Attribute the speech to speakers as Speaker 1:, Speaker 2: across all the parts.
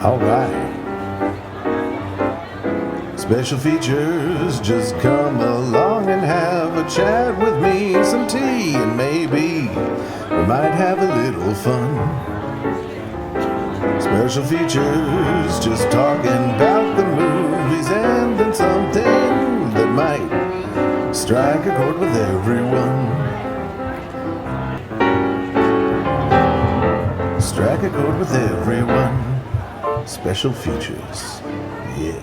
Speaker 1: All right. Special features, just come along and have a chat with me, some tea, and maybe we might have a little fun. Special features, just talking about the movies and then something that might strike a chord with everyone. Strike a chord with everyone. Special features. Yeah.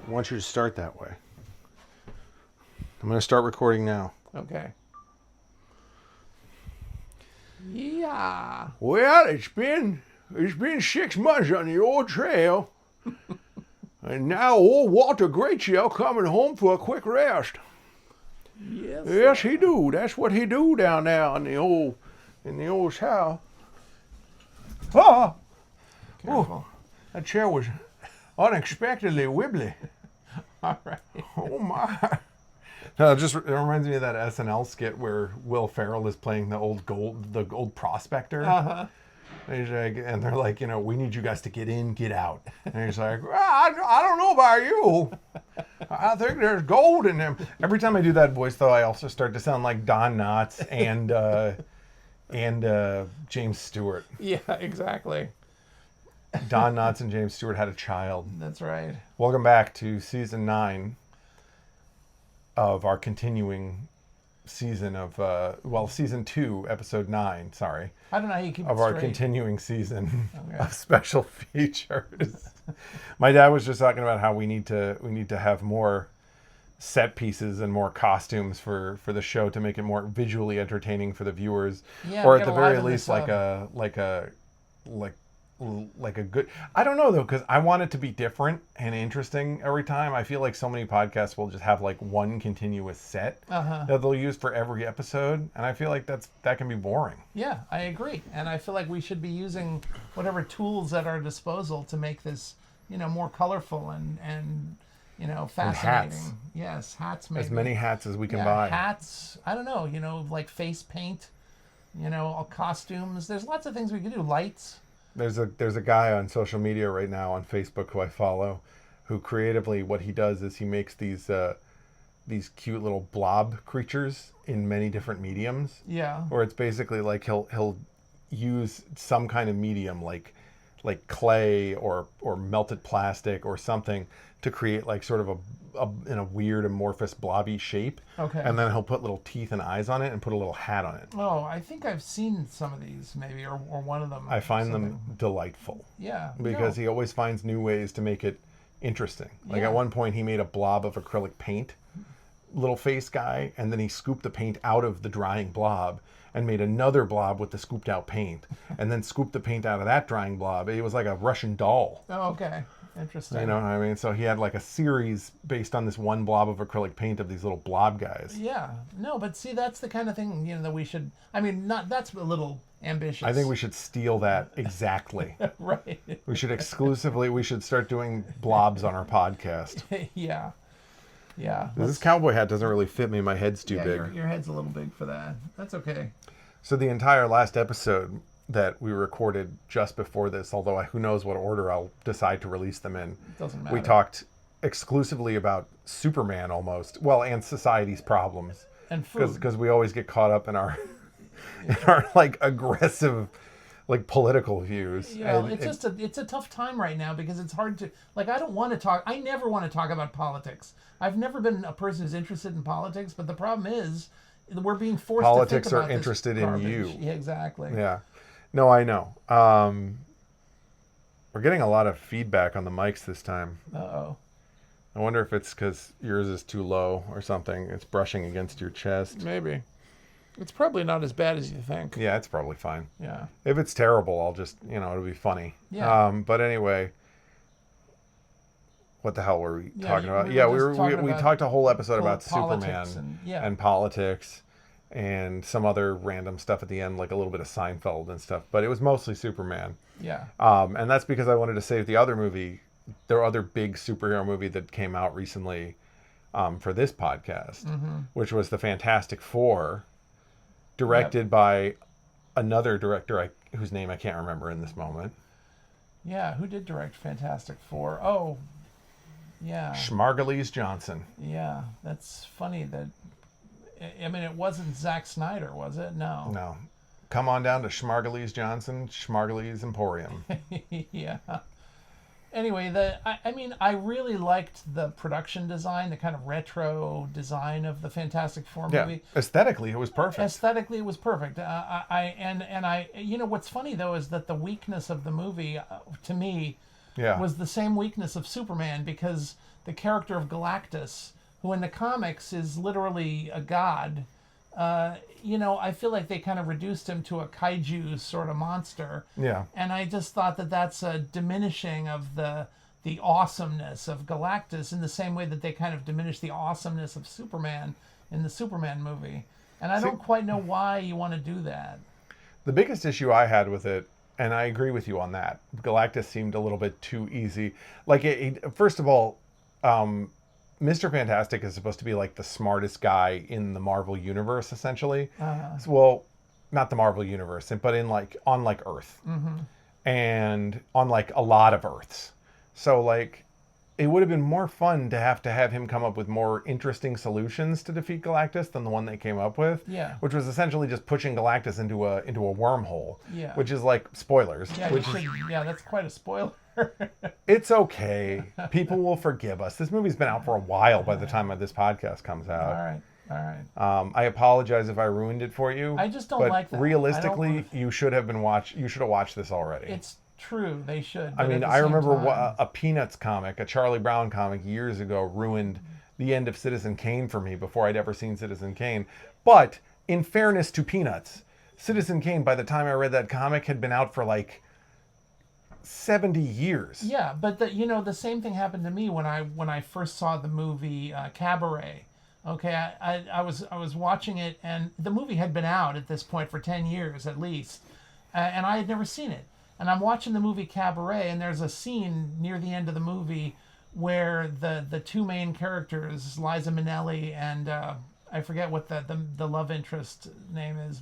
Speaker 1: I want you to start that way. I'm going to start recording now.
Speaker 2: Okay. Yeah.
Speaker 1: Well, it's been 6 months on the old trail. And now old Walter Greatshell coming home for a quick rest.
Speaker 2: Yes.
Speaker 1: Yes, he do. That's what he do down there in the old south. Oh,
Speaker 2: Careful.
Speaker 1: that chair was unexpectedly wibbly.
Speaker 2: All right.
Speaker 1: Oh my! No, it reminds me of that SNL skit where Will Ferrell is playing the old prospector.
Speaker 2: Uh-huh.
Speaker 1: And they're like, we need you guys to get in, get out. And he's like, I don't know about you. I think there's gold in them. Every time I do that voice, though, I also start to sound like Don Knotts and James Stewart.
Speaker 2: Yeah, exactly.
Speaker 1: Don Knotts and James Stewart had a child.
Speaker 2: That's right.
Speaker 1: Welcome back to season 9 of our continuing season of, season 2, episode 9, sorry.
Speaker 2: I don't know how you keep it
Speaker 1: Of our
Speaker 2: straight.
Speaker 1: continuing season
Speaker 2: Okay.
Speaker 1: of special features. My dad was just talking about how we need to have more set pieces and more costumes for the show to make it more visually entertaining for the viewers.
Speaker 2: Yeah,
Speaker 1: Or
Speaker 2: we
Speaker 1: at the
Speaker 2: gotta
Speaker 1: very
Speaker 2: liven
Speaker 1: least
Speaker 2: this
Speaker 1: like a good, I don't know though, because I want it to be different and interesting every time. I feel like so many podcasts will just have like one continuous set
Speaker 2: Uh-huh.
Speaker 1: that they'll use for every episode, and I feel like that can be boring.
Speaker 2: Yeah, I agree. And I feel like we should be using whatever tools at our disposal to make this, more colorful and fascinating.
Speaker 1: hats.
Speaker 2: Yes, hats maybe.
Speaker 1: As many hats as we can
Speaker 2: Yeah,
Speaker 1: buy.
Speaker 2: hats. I don't know, like face paint, costumes. There's lots of things we could do. Lights.
Speaker 1: There's a guy on social media right now on Facebook who I follow, who creatively, what he does is he makes these cute little blob creatures in many different mediums.
Speaker 2: Yeah.
Speaker 1: Or it's basically like he'll use some kind of medium like clay or melted plastic or something to create like sort of in a weird amorphous blobby shape.
Speaker 2: Okay.
Speaker 1: And then he'll put little teeth and eyes on it and put a little hat on it.
Speaker 2: Oh, I think I've seen some of these maybe, or one of them.
Speaker 1: I find them delightful.
Speaker 2: Yeah.
Speaker 1: Because he always finds new ways to make it interesting. Like
Speaker 2: Yeah.
Speaker 1: at one point he made a blob of acrylic paint, little face guy, and then he scooped the paint out of the drying blob and made another blob with the scooped out paint, and then scooped the paint out of that drying blob. It was like a Russian doll.
Speaker 2: Oh, okay. Interesting.
Speaker 1: You know what I mean? So he had like a series based on this one blob of acrylic paint of these little blob guys.
Speaker 2: Yeah. No, but see, that's the kind of thing, that we should, that's a little ambitious.
Speaker 1: I think we should steal that exactly.
Speaker 2: Right.
Speaker 1: We should start doing blobs on our podcast.
Speaker 2: Yeah. Yeah.
Speaker 1: This cowboy hat doesn't really fit me. My head's too
Speaker 2: Yeah,
Speaker 1: big.
Speaker 2: your head's a little big for that. That's okay.
Speaker 1: So the entire last episode that we recorded just before this, although who knows what order I'll decide to release them in.
Speaker 2: Doesn't matter.
Speaker 1: We talked exclusively about Superman almost. Well, and society's problems.
Speaker 2: And food.
Speaker 1: Because we always get caught up in our like aggressive like political views.
Speaker 2: Yeah,
Speaker 1: And
Speaker 2: it's a tough time right now because it's hard to, I never want to talk about politics. I've never been a person who's interested in politics, but the problem is we're being forced
Speaker 1: politics
Speaker 2: to think
Speaker 1: are
Speaker 2: about
Speaker 1: interested
Speaker 2: this
Speaker 1: in
Speaker 2: garbage.
Speaker 1: you.
Speaker 2: Yeah, exactly.
Speaker 1: Yeah. No, I know. We're getting a lot of feedback on the mics this time.
Speaker 2: Uh-oh.
Speaker 1: I wonder if it's because yours is too low or something. It's brushing against your chest.
Speaker 2: Maybe. It's probably not as bad as you think.
Speaker 1: Yeah, it's probably fine.
Speaker 2: Yeah.
Speaker 1: If it's terrible, I'll just, it'll be funny.
Speaker 2: Yeah.
Speaker 1: But anyway, what the hell were we talking about? We
Speaker 2: about
Speaker 1: talked a whole episode about
Speaker 2: politics
Speaker 1: Superman
Speaker 2: and
Speaker 1: politics and some other random stuff at the end, like a little bit of Seinfeld and stuff. But it was mostly Superman.
Speaker 2: Yeah.
Speaker 1: And that's because I wanted to save the other movie, their other big superhero movie that came out recently for this podcast, which was the Fantastic Four, directed by another director whose name I can't remember in this moment.
Speaker 2: Yeah, who did direct Fantastic Four? Oh, yeah.
Speaker 1: Schmargalese Johnson.
Speaker 2: Yeah, that's funny that. I mean, it wasn't Zack Snyder, was it? No.
Speaker 1: No. Come on down to Schmargalese Johnson, Schmargalese Emporium.
Speaker 2: Yeah. Anyway, I mean, I really liked the production design, the kind of retro design of the Fantastic Four movie.
Speaker 1: Yeah, aesthetically, it was perfect.
Speaker 2: Aesthetically, it was perfect. You know, what's funny though is that the weakness of the movie, to me, was the same weakness of Superman, because the character of Galactus, who in the comics is literally a god, you know, I feel like they kind of reduced him to a kaiju sort of monster.
Speaker 1: Yeah.
Speaker 2: And I just thought that that's a diminishing of the awesomeness of Galactus, in the same way that they kind of diminished the awesomeness of Superman in the Superman movie. And I don't quite know why you want to do that.
Speaker 1: The biggest issue I had with it, and I agree with you on that, Galactus seemed a little bit too easy. Like, first of all, Mr. Fantastic is supposed to be like the smartest guy in the Marvel universe, essentially. Well, not the Marvel universe, but on Earth, and on like a lot of Earths. So like, it would have been more fun to have him come up with more interesting solutions to defeat Galactus than the one they came up with.
Speaker 2: Yeah.
Speaker 1: Which was essentially just pushing Galactus into a wormhole.
Speaker 2: Yeah.
Speaker 1: Which is like spoilers.
Speaker 2: Yeah, that's quite a spoiler.
Speaker 1: It's okay. People will forgive us. This movie's been out for a while by the time this podcast comes out.
Speaker 2: All right.
Speaker 1: I apologize if I ruined it for you.
Speaker 2: I just don't like that.
Speaker 1: Realistically, you should have watched this already.
Speaker 2: It's true. They should.
Speaker 1: I mean, I remember a Peanuts comic, a Charlie Brown comic years ago, ruined the end of Citizen Kane for me before I'd ever seen Citizen Kane. But in fairness to Peanuts, Citizen Kane, by the time I read that comic, had been out for like 70 years.
Speaker 2: Yeah, but the same thing happened to me when I first saw the movie Cabaret. Okay, I was watching it, and the movie had been out at this point for 10 years at least, and I had never seen it. And I'm watching the movie Cabaret, and there's a scene near the end of the movie where the two main characters, Liza Minnelli and I forget what the love interest name is,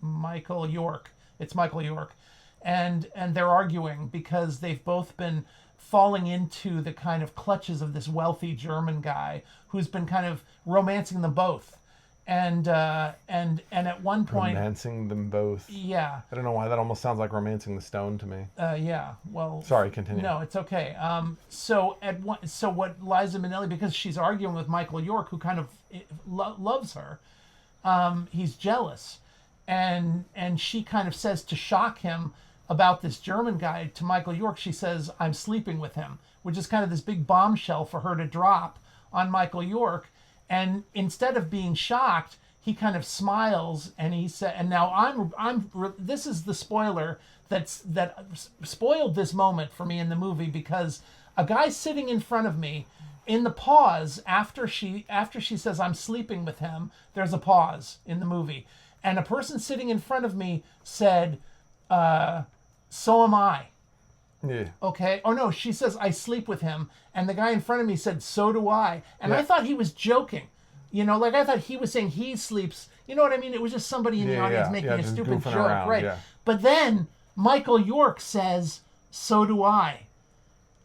Speaker 2: Michael York. It's Michael York. And they're arguing because they've both been falling into the kind of clutches of this wealthy German guy who's been kind of romancing them both. And at one point,
Speaker 1: romancing them both.
Speaker 2: Yeah.
Speaker 1: I don't know why that almost sounds like romancing the stone to me.
Speaker 2: Yeah. Well.
Speaker 1: Sorry. Continue.
Speaker 2: No, it's okay. So what Liza Minnelli, because she's arguing with Michael York, who kind of loves her, he's jealous, and she kind of says, to shock him about this German guy, to Michael York, she says, "I'm sleeping with him," which is kind of this big bombshell for her to drop on Michael York. And instead of being shocked, he kind of smiles, and he said, and now this is the spoiler that spoiled this moment for me in the movie, because a guy sitting in front of me, in the pause after she says, "I'm sleeping with him," there's a pause in the movie, and a person sitting in front of me said, "So am I."
Speaker 1: Yeah.
Speaker 2: Okay. Oh no, she says, "I sleep with him," and the guy in front of me said, "So do I." And I thought he was joking. Like I thought he was saying he sleeps. You know what I mean? It was just somebody in the audience making a stupid joke, right? Yeah. But then Michael York says, "So do I."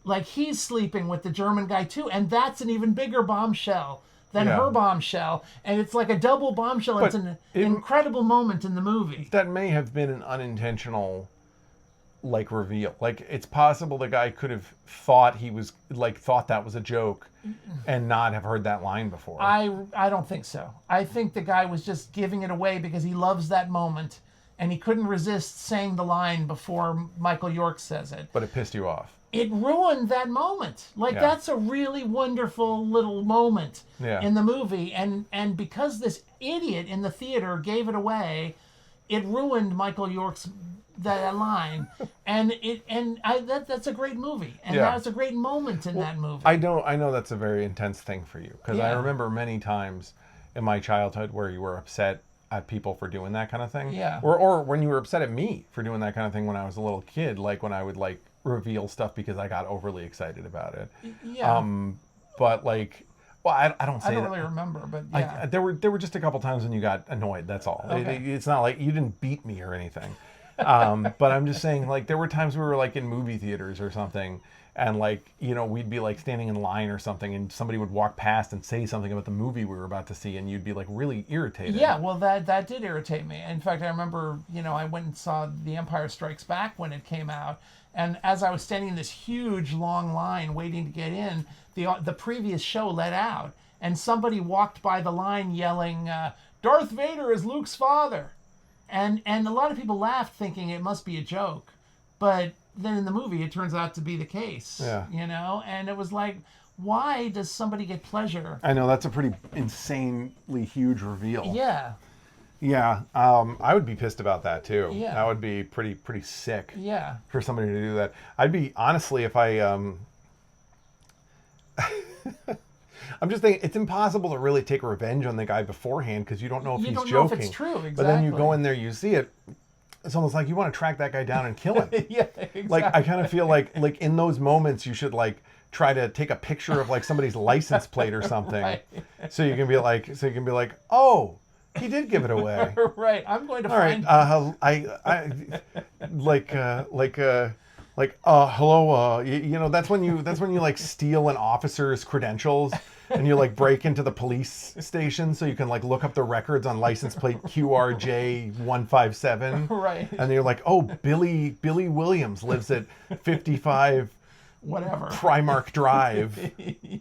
Speaker 2: Like he's sleeping with the German guy too, and that's an even bigger bombshell than her bombshell, and it's like a double bombshell. But it's an incredible moment in the movie.
Speaker 1: That may have been an unintentional reveal. Like, it's possible the guy could have thought that was a joke and not have heard that line before.
Speaker 2: I don't think so. I think the guy was just giving it away because he loves that moment, and he couldn't resist saying the line before Michael York says it.
Speaker 1: But it pissed you off.
Speaker 2: It ruined that moment. That's a really wonderful little moment in the movie, and because this idiot in the theater gave it away, it ruined Michael York's that line, and that's a great movie, and that's a great moment in that movie.
Speaker 1: I know that's a very intense thing for you, because I remember many times in my childhood where you were upset at people for doing that kind of thing, or when you were upset at me for doing that kind of thing when I was a little kid, like when I would reveal stuff because I got overly excited about it. But well, I don't say
Speaker 2: I don't
Speaker 1: that.
Speaker 2: really remember, but
Speaker 1: there were just a couple times when you got annoyed. That's all.
Speaker 2: Okay.
Speaker 1: It's not like you didn't beat me or anything. But I'm just saying, like, there were times we were like in movie theaters or something, and like, you know, we'd be like standing in line or something, and somebody would walk past and say something about the movie we were about to see, and you'd be like really irritated.
Speaker 2: Yeah, well, that did irritate me. In fact, I remember, I went and saw The Empire Strikes Back when it came out, and as I was standing in this huge long line waiting to get in, the previous show let out, and somebody walked by the line yelling, "Darth Vader is Luke's father," and a lot of people laughed, thinking it must be a joke, but then in the movie it turns out to be the case.
Speaker 1: Yeah.
Speaker 2: And it was like, why does somebody get pleasure?
Speaker 1: I know, that's a pretty insanely huge reveal.
Speaker 2: Yeah.
Speaker 1: Yeah, I would be pissed about that too.
Speaker 2: Yeah.
Speaker 1: That would be pretty sick.
Speaker 2: Yeah.
Speaker 1: For somebody to do that. I'd be, honestly, if I I'm just thinking it's impossible to really take revenge on the guy beforehand because you don't know if he's joking.
Speaker 2: You don't know if it's true, exactly.
Speaker 1: But then you go in there, you see it. It's almost like you want to track that guy down and kill him.
Speaker 2: Yeah, exactly.
Speaker 1: Like, I kind of feel like in those moments you should like try to take a picture of like somebody's license plate or something.
Speaker 2: Right.
Speaker 1: So you can be like, "Oh, he did give it away."
Speaker 2: Right. I'm going to
Speaker 1: All
Speaker 2: find.
Speaker 1: Hello. You know, that's when you like steal an officer's credentials and you like break into the police station so you can like look up the records on license plate QRJ157.
Speaker 2: Right.
Speaker 1: And you're like, "Oh, Billy Williams lives at 55
Speaker 2: whatever
Speaker 1: Primark Drive."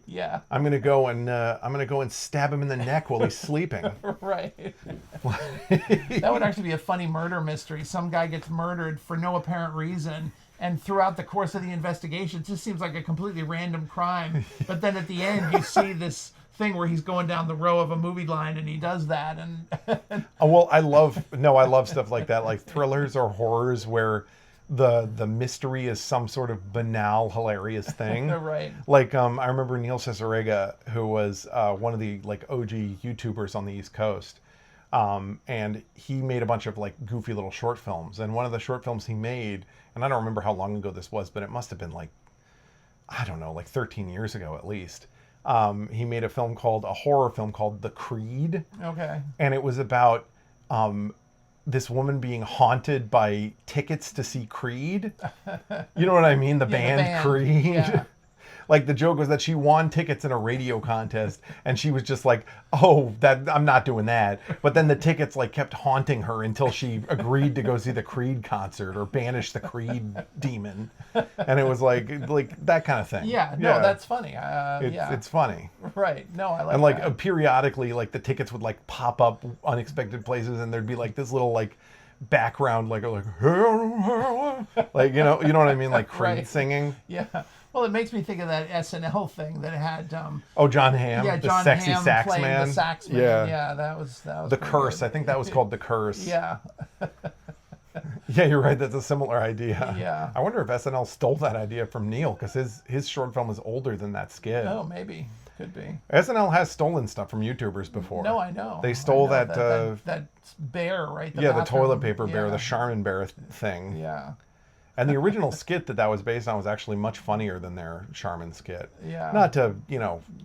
Speaker 2: Yeah.
Speaker 1: I'm gonna go and stab him in the neck while he's sleeping.
Speaker 2: Right. That would actually be a funny murder mystery. Some guy gets murdered for no apparent reason, and throughout the course of the investigation, it just seems like a completely random crime. But then at the end, you see this thing where he's going down the row of a movie line and he does that. And
Speaker 1: Oh, well, I love stuff like that, like thrillers or horrors where the mystery is some sort of banal, hilarious thing.
Speaker 2: Right.
Speaker 1: Like, I remember Neil Cicerega, who was one of the like OG YouTubers on the East Coast. And he made a bunch of like goofy little short films. And one of the short films he made, and I don't remember how long ago this was, but it must have been like, I don't know, like 13 years ago at least. He made a horror film called The Creed.
Speaker 2: Okay.
Speaker 1: And it was about this woman being haunted by tickets to see Creed. You know what I mean? The band Creed.
Speaker 2: Yeah.
Speaker 1: Like, the joke was that she won tickets in a radio contest, and she was just like, "Oh, I'm not doing that." But then the tickets like kept haunting her until she agreed to go see the Creed concert or banish the Creed demon. And it was like that kind of thing.
Speaker 2: Yeah. No, that's funny.
Speaker 1: It's funny.
Speaker 2: Right. No, I like
Speaker 1: And like
Speaker 2: that.
Speaker 1: periodically, like the tickets would like pop up unexpected places, and there'd be like this little like background like you know what I mean, like Creed
Speaker 2: Right.
Speaker 1: singing.
Speaker 2: Yeah. Well, it makes me think of that SNL thing that had.
Speaker 1: Oh, John Hamm,
Speaker 2: Yeah,
Speaker 1: the
Speaker 2: John
Speaker 1: sexy
Speaker 2: Hamm
Speaker 1: sax
Speaker 2: playing
Speaker 1: man.
Speaker 2: the sax man. Yeah, that was
Speaker 1: The
Speaker 2: pretty
Speaker 1: Curse.
Speaker 2: good.
Speaker 1: I think that was called The Curse.
Speaker 2: Yeah.
Speaker 1: Yeah, you're right. That's a similar idea.
Speaker 2: Yeah.
Speaker 1: I wonder if SNL stole that idea from Neil, because his short film is older than that skit.
Speaker 2: Oh, maybe. Could be.
Speaker 1: SNL has stolen stuff from YouTubers before.
Speaker 2: No, I know.
Speaker 1: They stole
Speaker 2: I know
Speaker 1: that
Speaker 2: that bear, right?
Speaker 1: the
Speaker 2: bathroom.
Speaker 1: toilet paper bear,
Speaker 2: Yeah.
Speaker 1: the Charmin bear thing.
Speaker 2: Yeah.
Speaker 1: And the original skit that was based on was actually much funnier than their Charmin skit.
Speaker 2: Yeah.
Speaker 1: Not to,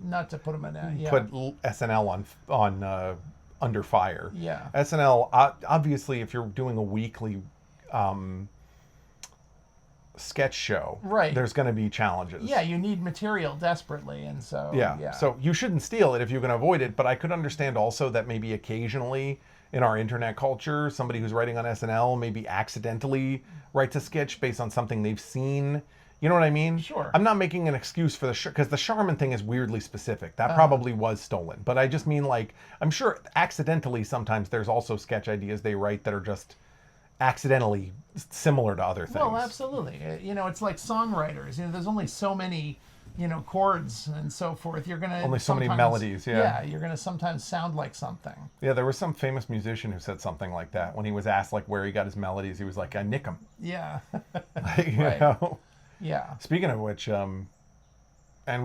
Speaker 2: Not to put them in that. Yeah.
Speaker 1: put SNL on under fire.
Speaker 2: Yeah.
Speaker 1: SNL, obviously, if you're doing a weekly sketch show,
Speaker 2: Right.
Speaker 1: there's going to be challenges.
Speaker 2: Yeah, you need material desperately, and so
Speaker 1: Yeah. So you shouldn't steal it if you can avoid it. But I could understand also that maybe occasionally in our internet culture, somebody who's writing on SNL maybe accidentally writes a sketch based on something they've seen. You know what I mean?
Speaker 2: Sure.
Speaker 1: I'm not making an excuse for because the Charmin thing is weirdly specific. That probably was stolen. But I just mean, like, I'm sure accidentally sometimes there's also sketch ideas they write that are just accidentally similar to other things.
Speaker 2: Well, absolutely. It's like songwriters. There's only so many, chords and so forth. You're gonna
Speaker 1: Only so many
Speaker 2: sometimes-
Speaker 1: melodies, yeah.
Speaker 2: Yeah, you're gonna sometimes sound like something.
Speaker 1: Yeah, there was some famous musician who said something like that. When he was asked like where he got his melodies, he was like, "I nick them."
Speaker 2: Yeah.
Speaker 1: You
Speaker 2: Right.
Speaker 1: know?
Speaker 2: Yeah.
Speaker 1: Speaking of which, and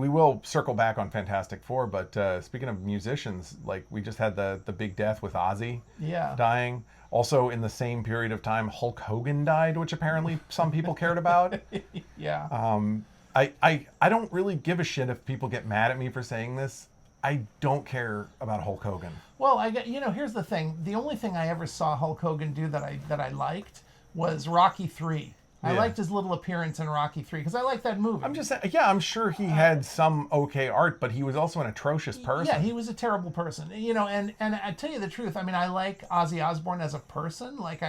Speaker 1: we will circle back on Fantastic Four, but speaking of musicians, like we just had the big death with Ozzy
Speaker 2: Yeah.
Speaker 1: dying. Also, in the same period of time, Hulk Hogan died, which apparently some people cared about.
Speaker 2: Yeah.
Speaker 1: I don't really give a shit if people get mad at me for saying this. I don't care about Hulk Hogan.
Speaker 2: Well, here's the thing. The only thing I ever saw Hulk Hogan do that I liked was Rocky 3. I
Speaker 1: Yeah.
Speaker 2: liked his little appearance in Rocky 3 because I like that movie.
Speaker 1: I'm just saying, yeah, I'm sure he had some okay art, but he was also an atrocious person.
Speaker 2: Yeah, he was a terrible person. And I tell you the truth, I mean, I like Ozzy Osbourne as a person. Like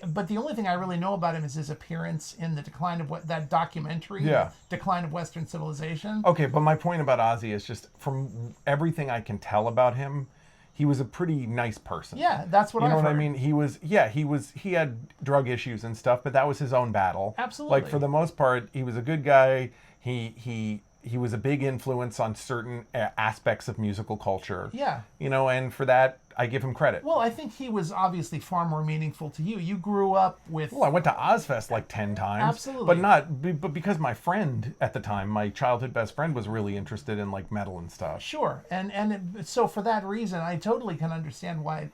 Speaker 2: but the only thing I really know about him is his appearance in the Decline of that documentary,
Speaker 1: Yeah.
Speaker 2: Decline of Western Civilization.
Speaker 1: Okay, but my point about Ozzy is just from everything I can tell about him, he was a pretty nice person.
Speaker 2: Yeah, that's what
Speaker 1: You know
Speaker 2: I've
Speaker 1: what I
Speaker 2: heard.
Speaker 1: mean? He had drug issues and stuff, but that was his own battle.
Speaker 2: Absolutely.
Speaker 1: Like for the most part, he was a good guy. He was a big influence on certain aspects of musical culture.
Speaker 2: Yeah.
Speaker 1: And for that, I give him credit.
Speaker 2: Well, I think he was obviously far more meaningful to you. You grew up with...
Speaker 1: Well, I went to Ozfest like 10 times.
Speaker 2: Absolutely.
Speaker 1: But because my friend at the time, my childhood best friend, was really interested in like metal and stuff.
Speaker 2: Sure. So for that reason, I totally can understand why,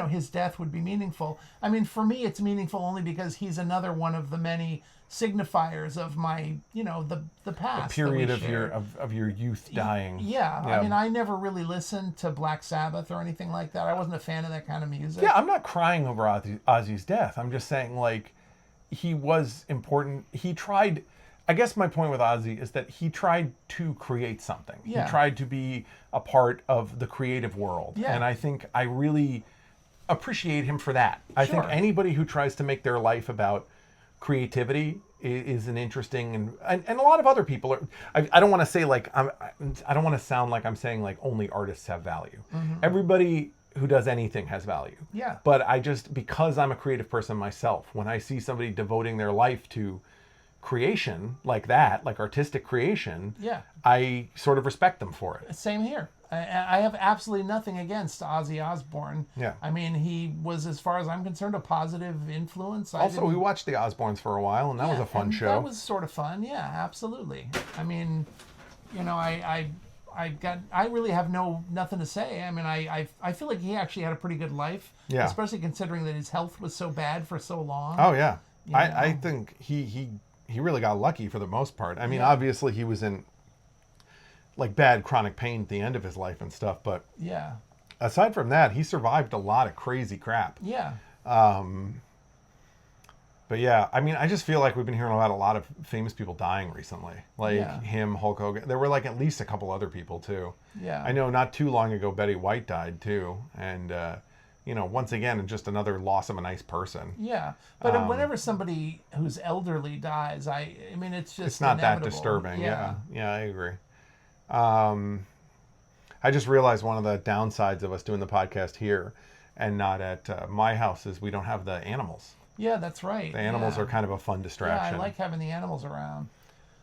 Speaker 2: his death would be meaningful. I mean, for me, it's meaningful only because he's another one of the many signifiers of my, the past.
Speaker 1: Period of your youth dying.
Speaker 2: Yeah. I mean, I never really listened to Black Sabbath or anything like that. I wasn't a fan of that kind of music.
Speaker 1: Yeah, I'm not crying over Ozzy's death. I'm just saying, like, he was important. He tried... I guess my point with Ozzy is that he tried to create something.
Speaker 2: Yeah.
Speaker 1: He tried to be a part of the creative world.
Speaker 2: Yeah.
Speaker 1: And I think I really appreciate him for that. I think
Speaker 2: Sure.
Speaker 1: anybody who tries to make their life about creativity is an interesting... And a lot of other people are... I don't want to say, like... I don't want to sound like I'm saying, like, only artists have value.
Speaker 2: Mm-hmm.
Speaker 1: Everybody who does anything has value.
Speaker 2: Yeah.
Speaker 1: But because I'm a creative person myself, when I see somebody devoting their life to creation like that, like artistic creation,
Speaker 2: Yeah.
Speaker 1: I sort of respect them for it.
Speaker 2: Same here. I have absolutely nothing against Ozzy Osbourne.
Speaker 1: Yeah.
Speaker 2: I mean, he was, as far as I'm concerned, a positive influence.
Speaker 1: Also, we watched the Osbournes for a while, and that was a fun show.
Speaker 2: That was sort of fun. Yeah, absolutely. I mean, I really have nothing to say. I mean, I feel like he actually had a pretty good life.
Speaker 1: Yeah.
Speaker 2: Especially considering that his health was so bad for so long.
Speaker 1: Oh yeah,
Speaker 2: You
Speaker 1: I
Speaker 2: know.
Speaker 1: think he really got lucky for the most part. I mean,
Speaker 2: Yeah.
Speaker 1: obviously he was in like bad chronic pain at the end of his life and stuff, but
Speaker 2: Yeah.
Speaker 1: aside from that, he survived a lot of crazy crap.
Speaker 2: Yeah.
Speaker 1: But yeah, I mean, I just feel like we've been hearing about a lot of famous people dying recently. Like
Speaker 2: Yeah.
Speaker 1: him, Hulk Hogan. There were like at least a couple other people too.
Speaker 2: Yeah.
Speaker 1: I know not too long ago Betty White died too. And, once again, just another loss of a nice person.
Speaker 2: Yeah, but whenever somebody who's elderly dies, I mean, it's just
Speaker 1: It's not that
Speaker 2: inevitable.
Speaker 1: disturbing. Yeah, I agree. I just realized one of the downsides of us doing the podcast here and not at my house is we don't have the animals.
Speaker 2: Yeah, that's right.
Speaker 1: The animals
Speaker 2: yeah.
Speaker 1: are kind of a fun
Speaker 2: Yeah,
Speaker 1: distraction.
Speaker 2: I like having the animals around.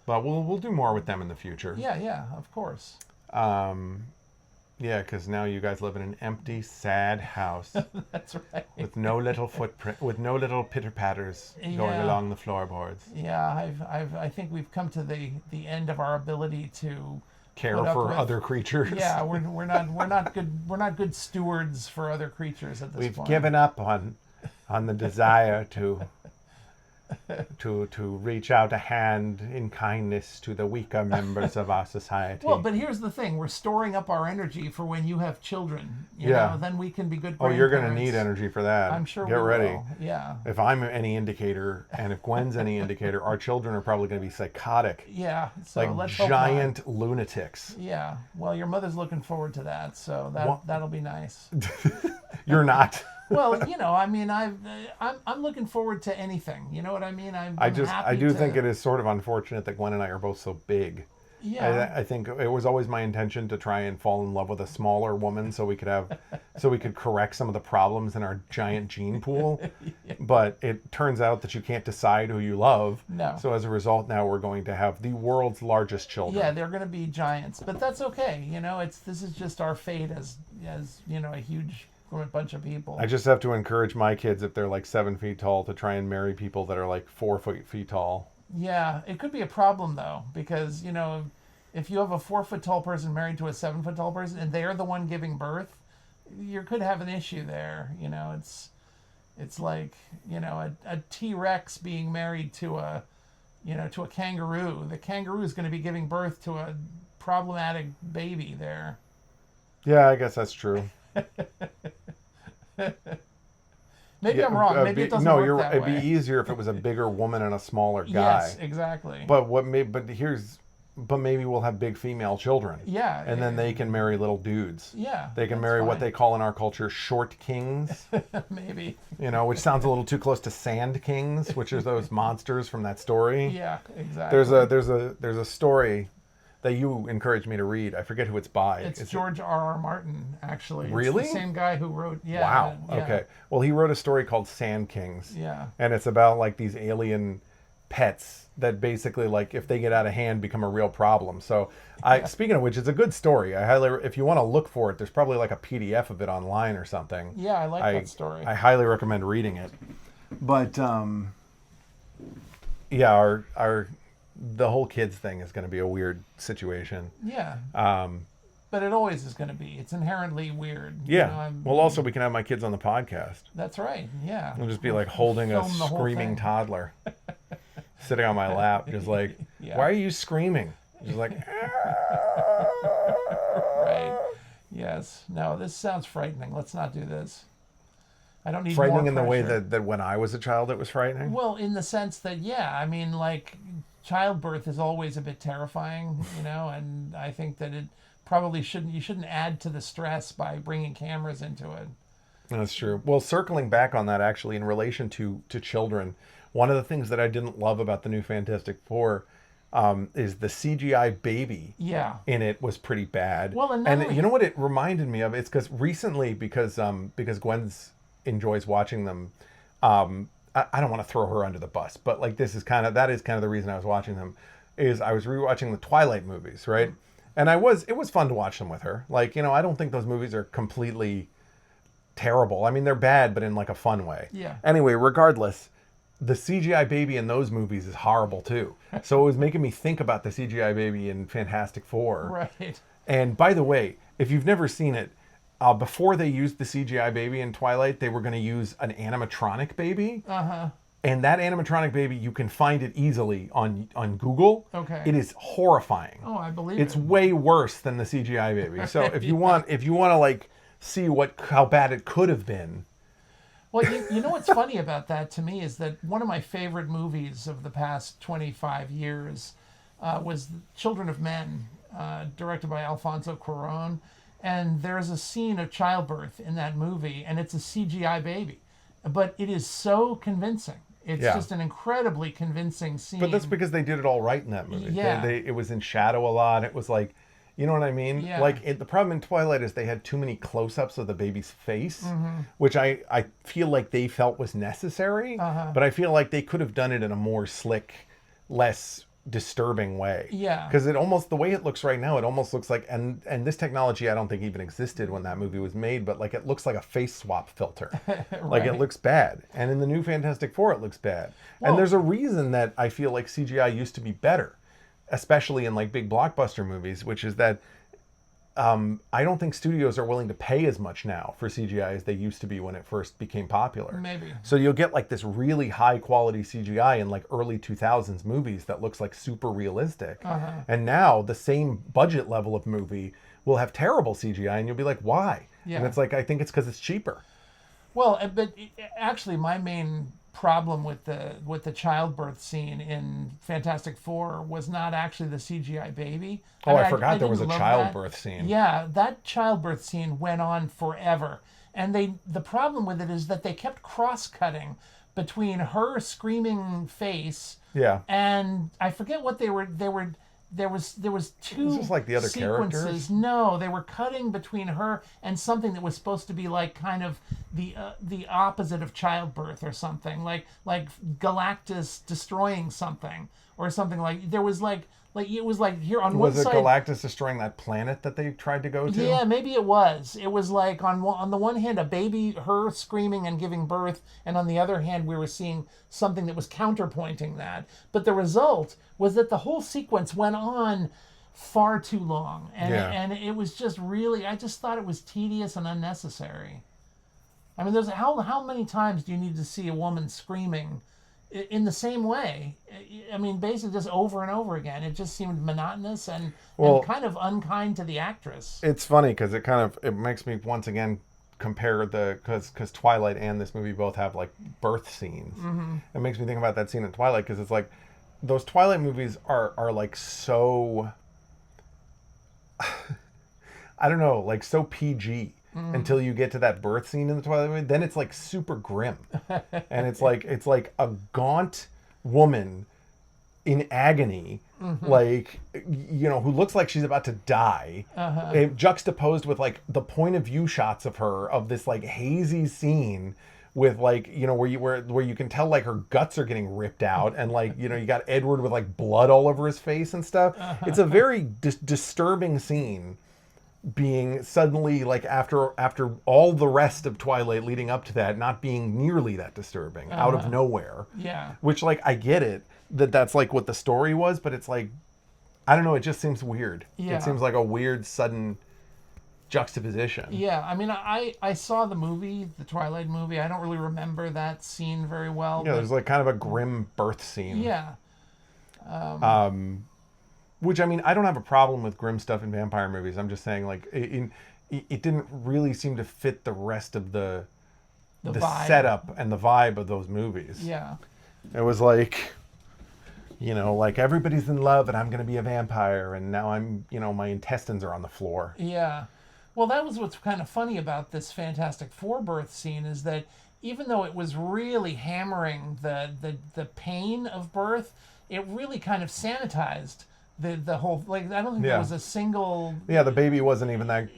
Speaker 1: But we'll do more with them in the future.
Speaker 2: Yeah, of course.
Speaker 1: Yeah, because now you guys live in an empty, sad house
Speaker 2: That's right.
Speaker 1: with no little footprint, with no little pitter patters going
Speaker 2: Yeah.
Speaker 1: along the floorboards.
Speaker 2: Yeah, I think we've come to the end of our ability to
Speaker 1: Care
Speaker 2: put up
Speaker 1: for
Speaker 2: with-
Speaker 1: other creatures.
Speaker 2: Yeah, we're not good stewards for other creatures at this
Speaker 1: We've
Speaker 2: point.
Speaker 1: given up on the desire to reach out a hand in kindness to the weaker members of our society.
Speaker 2: Well, but here's the thing: we're storing up our energy for when you have children. You
Speaker 1: Yeah.
Speaker 2: know, then we can be good.
Speaker 1: oh, you're going to
Speaker 2: grandparents.
Speaker 1: need energy for that.
Speaker 2: I'm sure.
Speaker 1: Get
Speaker 2: we
Speaker 1: ready.
Speaker 2: will. Yeah.
Speaker 1: If I'm any indicator, and if Gwen's any indicator, our children are probably going to be psychotic,
Speaker 2: Yeah. So
Speaker 1: like
Speaker 2: let's hope
Speaker 1: giant lunatics.
Speaker 2: not. Yeah. Well, your mother's looking forward to that, so
Speaker 1: What?
Speaker 2: that'll be nice.
Speaker 1: You're not.
Speaker 2: Well, I mean, I'm looking forward to anything. You know what I mean?
Speaker 1: I
Speaker 2: happy
Speaker 1: do
Speaker 2: to-
Speaker 1: think it is sort of unfortunate that Gwen and I are both so big.
Speaker 2: Yeah.
Speaker 1: I think it was always my intention to try and fall in love with a smaller woman so we could correct some of the problems in our giant gene pool. But it turns out that you can't decide who you love.
Speaker 2: No.
Speaker 1: So as a result, now we're going to have the world's largest children.
Speaker 2: Yeah, they're going to be giants, but that's okay. This is just our fate as a huge bunch of people.
Speaker 1: I just have to encourage my kids, if they're like 7 feet tall, to try and marry people that are like 4 feet tall.
Speaker 2: Yeah, it could be a problem though, because if you have a 4 foot tall person married to a 7 foot tall person, and they're the one giving birth, you could have an issue there. It's like a T-Rex being married to a kangaroo. The kangaroo is going to be giving birth to a problematic baby there.
Speaker 1: Yeah, I guess that's true.
Speaker 2: Maybe I'm wrong. Maybe it doesn't
Speaker 1: no,
Speaker 2: work that
Speaker 1: it'd
Speaker 2: way.
Speaker 1: be easier if it was a bigger woman and a smaller guy.
Speaker 2: Yes, exactly.
Speaker 1: But maybe we'll have big female children.
Speaker 2: Yeah.
Speaker 1: And then they can marry little dudes.
Speaker 2: Yeah.
Speaker 1: They can marry what they call in our culture short kings.
Speaker 2: Maybe.
Speaker 1: Which sounds a little too close to sand kings, which are those monsters from that story.
Speaker 2: Yeah, exactly.
Speaker 1: There's a story that you encouraged me to read. I forget who it's by.
Speaker 2: It's George R.R. Martin, actually.
Speaker 1: Really?
Speaker 2: It's the same guy who wrote. Yeah.
Speaker 1: Wow.
Speaker 2: Yeah.
Speaker 1: Okay. Well, he wrote a story called Sand Kings.
Speaker 2: Yeah.
Speaker 1: And it's about like these alien pets that basically, like, if they get out of hand, become a real problem. So, speaking of which, it's a good story. If you want to look for it, there's probably like a PDF of it online or something.
Speaker 2: Yeah, I like that story.
Speaker 1: I highly recommend reading it. But yeah, the whole kids thing is going to be a weird situation.
Speaker 2: Yeah. But it always is going to be. It's inherently weird.
Speaker 1: Yeah. Well, also, we can have my kids on the podcast.
Speaker 2: That's right. Yeah.
Speaker 1: We'll just be like holding a screaming toddler, sitting on my lap, just like, why are you screaming? Just like,
Speaker 2: right. Yes. No, this sounds frightening. Let's not do this. I don't need
Speaker 1: frightening
Speaker 2: more
Speaker 1: in the way
Speaker 2: pressure.
Speaker 1: that when I was a child, it was frightening.
Speaker 2: Well, in the sense that, I mean, like, childbirth is always a bit terrifying, and I think that it probably you shouldn't add to the stress by bringing cameras into it.
Speaker 1: That's true. Well, circling back on that, actually, in relation to children, one of the things that I didn't love about the new Fantastic Four is the CGI baby.
Speaker 2: Yeah.
Speaker 1: In it was pretty bad.
Speaker 2: Well,
Speaker 1: and you know what it reminded me of? It's because recently, because Gwen's enjoys watching them. I don't want to throw her under the bus, but like that is kind of the reason I was watching them. Is I was rewatching the Twilight movies, right? And it was fun to watch them with her. Like, I don't think those movies are completely terrible. I mean, they're bad, but in like a fun way.
Speaker 2: Yeah.
Speaker 1: Anyway, regardless, the CGI baby in those movies is horrible too. So it was making me think about the CGI baby in Fantastic Four.
Speaker 2: Right.
Speaker 1: And by the way, if you've never seen it, before they used the CGI baby in Twilight, they were going to use an animatronic baby.
Speaker 2: Uh-huh.
Speaker 1: And that animatronic baby, you can find it easily on Google.
Speaker 2: Okay.
Speaker 1: It is horrifying.
Speaker 2: Oh, I believe
Speaker 1: it's
Speaker 2: it.
Speaker 1: way worse than the CGI baby. So if you want to like see how bad it could have been.
Speaker 2: Well, you know what's funny about that to me is that one of my favorite movies of the past 25 years was Children of Men, directed by Alfonso Cuarón. And there's a scene of childbirth in that movie, and it's a CGI baby. But it is so convincing. It's just an incredibly convincing scene.
Speaker 1: But that's because they did it all right in that movie.
Speaker 2: Yeah.
Speaker 1: It was in shadow a lot. It was like, you know what I mean?
Speaker 2: Yeah.
Speaker 1: Like, the problem in Twilight is they had too many close-ups of the baby's face, which I feel like they felt was necessary. But I feel like they could have done it in a more slick, less disturbing way.
Speaker 2: Yeah.
Speaker 1: Because the way it looks right now, it almost looks like, and this technology I don't think even existed when that movie was made, but like it looks like a face swap filter.
Speaker 2: Right.
Speaker 1: Like it looks bad. And in the new Fantastic Four, it looks bad.
Speaker 2: Well,
Speaker 1: and there's a reason that I feel like CGI used to be better, especially in like big blockbuster movies, which is that I don't think studios are willing to pay as much now for CGI as they used to be when it first became popular.
Speaker 2: Maybe.
Speaker 1: So you'll get like this really high quality CGI in like early 2000s movies that looks like super realistic. And now the same budget level of movie will have terrible CGI and you'll be like, why?
Speaker 2: Yeah.
Speaker 1: And it's like, I think it's because it's cheaper.
Speaker 2: Well, but actually my main problem with the childbirth scene in Fantastic Four was not actually the CGI baby.
Speaker 1: I forgot there was a childbirth scene.
Speaker 2: Yeah, that childbirth scene went on forever. And the problem with it is that they kept cross-cutting between her screaming face and I forget what there was two
Speaker 1: Is this like the other
Speaker 2: sequences.
Speaker 1: characters?
Speaker 2: No, they were cutting between her and something that was supposed to be like kind of the opposite of childbirth or something, like Galactus destroying something or something. Like there was like it was like here on one side.
Speaker 1: Was it Galactus destroying that planet that they tried to go to?
Speaker 2: Yeah, maybe it was. It was like on the one hand a baby, her screaming and giving birth, and on the other hand we were seeing something that was counterpointing that. But the result was that the whole sequence went on far too long, and it was just really, I just thought it was tedious and unnecessary. I mean, there's how many times do you need to see a woman screaming in the same way? I mean, basically just over and over again. It just seemed monotonous and kind of unkind to the actress.
Speaker 1: It's funny because it makes me once again compare because Twilight and this movie both have like birth scenes. It makes me think about that scene in Twilight because it's like those Twilight movies are like so I don't know, like so PG until you get to that birth scene in the Twilight movie. Then it's like super grim, and it's like a gaunt woman in agony, like, you know, who looks like she's about to die, juxtaposed with like the point of view shots of her of this like hazy scene with like, you know, where you can tell like her guts are getting ripped out, and like, you know, you got Edward with like blood all over his face and stuff. It's a very disturbing scene, being suddenly like after all the rest of Twilight leading up to that not being nearly that disturbing out of nowhere.
Speaker 2: Yeah.
Speaker 1: Which, like, I get it that's like what the story was, but it's like, I don't know, it just seems weird.
Speaker 2: Yeah.
Speaker 1: It seems like a weird sudden juxtaposition.
Speaker 2: Yeah, I mean, I saw the movie, the Twilight movie. I don't really remember that scene very well.
Speaker 1: Yeah,
Speaker 2: but
Speaker 1: there's like kind of a grim birth scene.
Speaker 2: yeah.
Speaker 1: Which, I mean, I don't have a problem with grim stuff in vampire movies. I'm just saying, like, it didn't really seem to fit the rest of the
Speaker 2: vibe.
Speaker 1: setup and the vibe of those movies.
Speaker 2: Yeah.
Speaker 1: It was like, you know, like everybody's in love and I'm going to be a vampire and now I'm, you know, my intestines are on the floor.
Speaker 2: Yeah. Well, that was what's kind of funny about this Fantastic Four birth scene, is that even though it was really hammering the pain of birth, it really kind of sanitized the whole, like, I don't think there was a single...
Speaker 1: Yeah, the baby wasn't even that,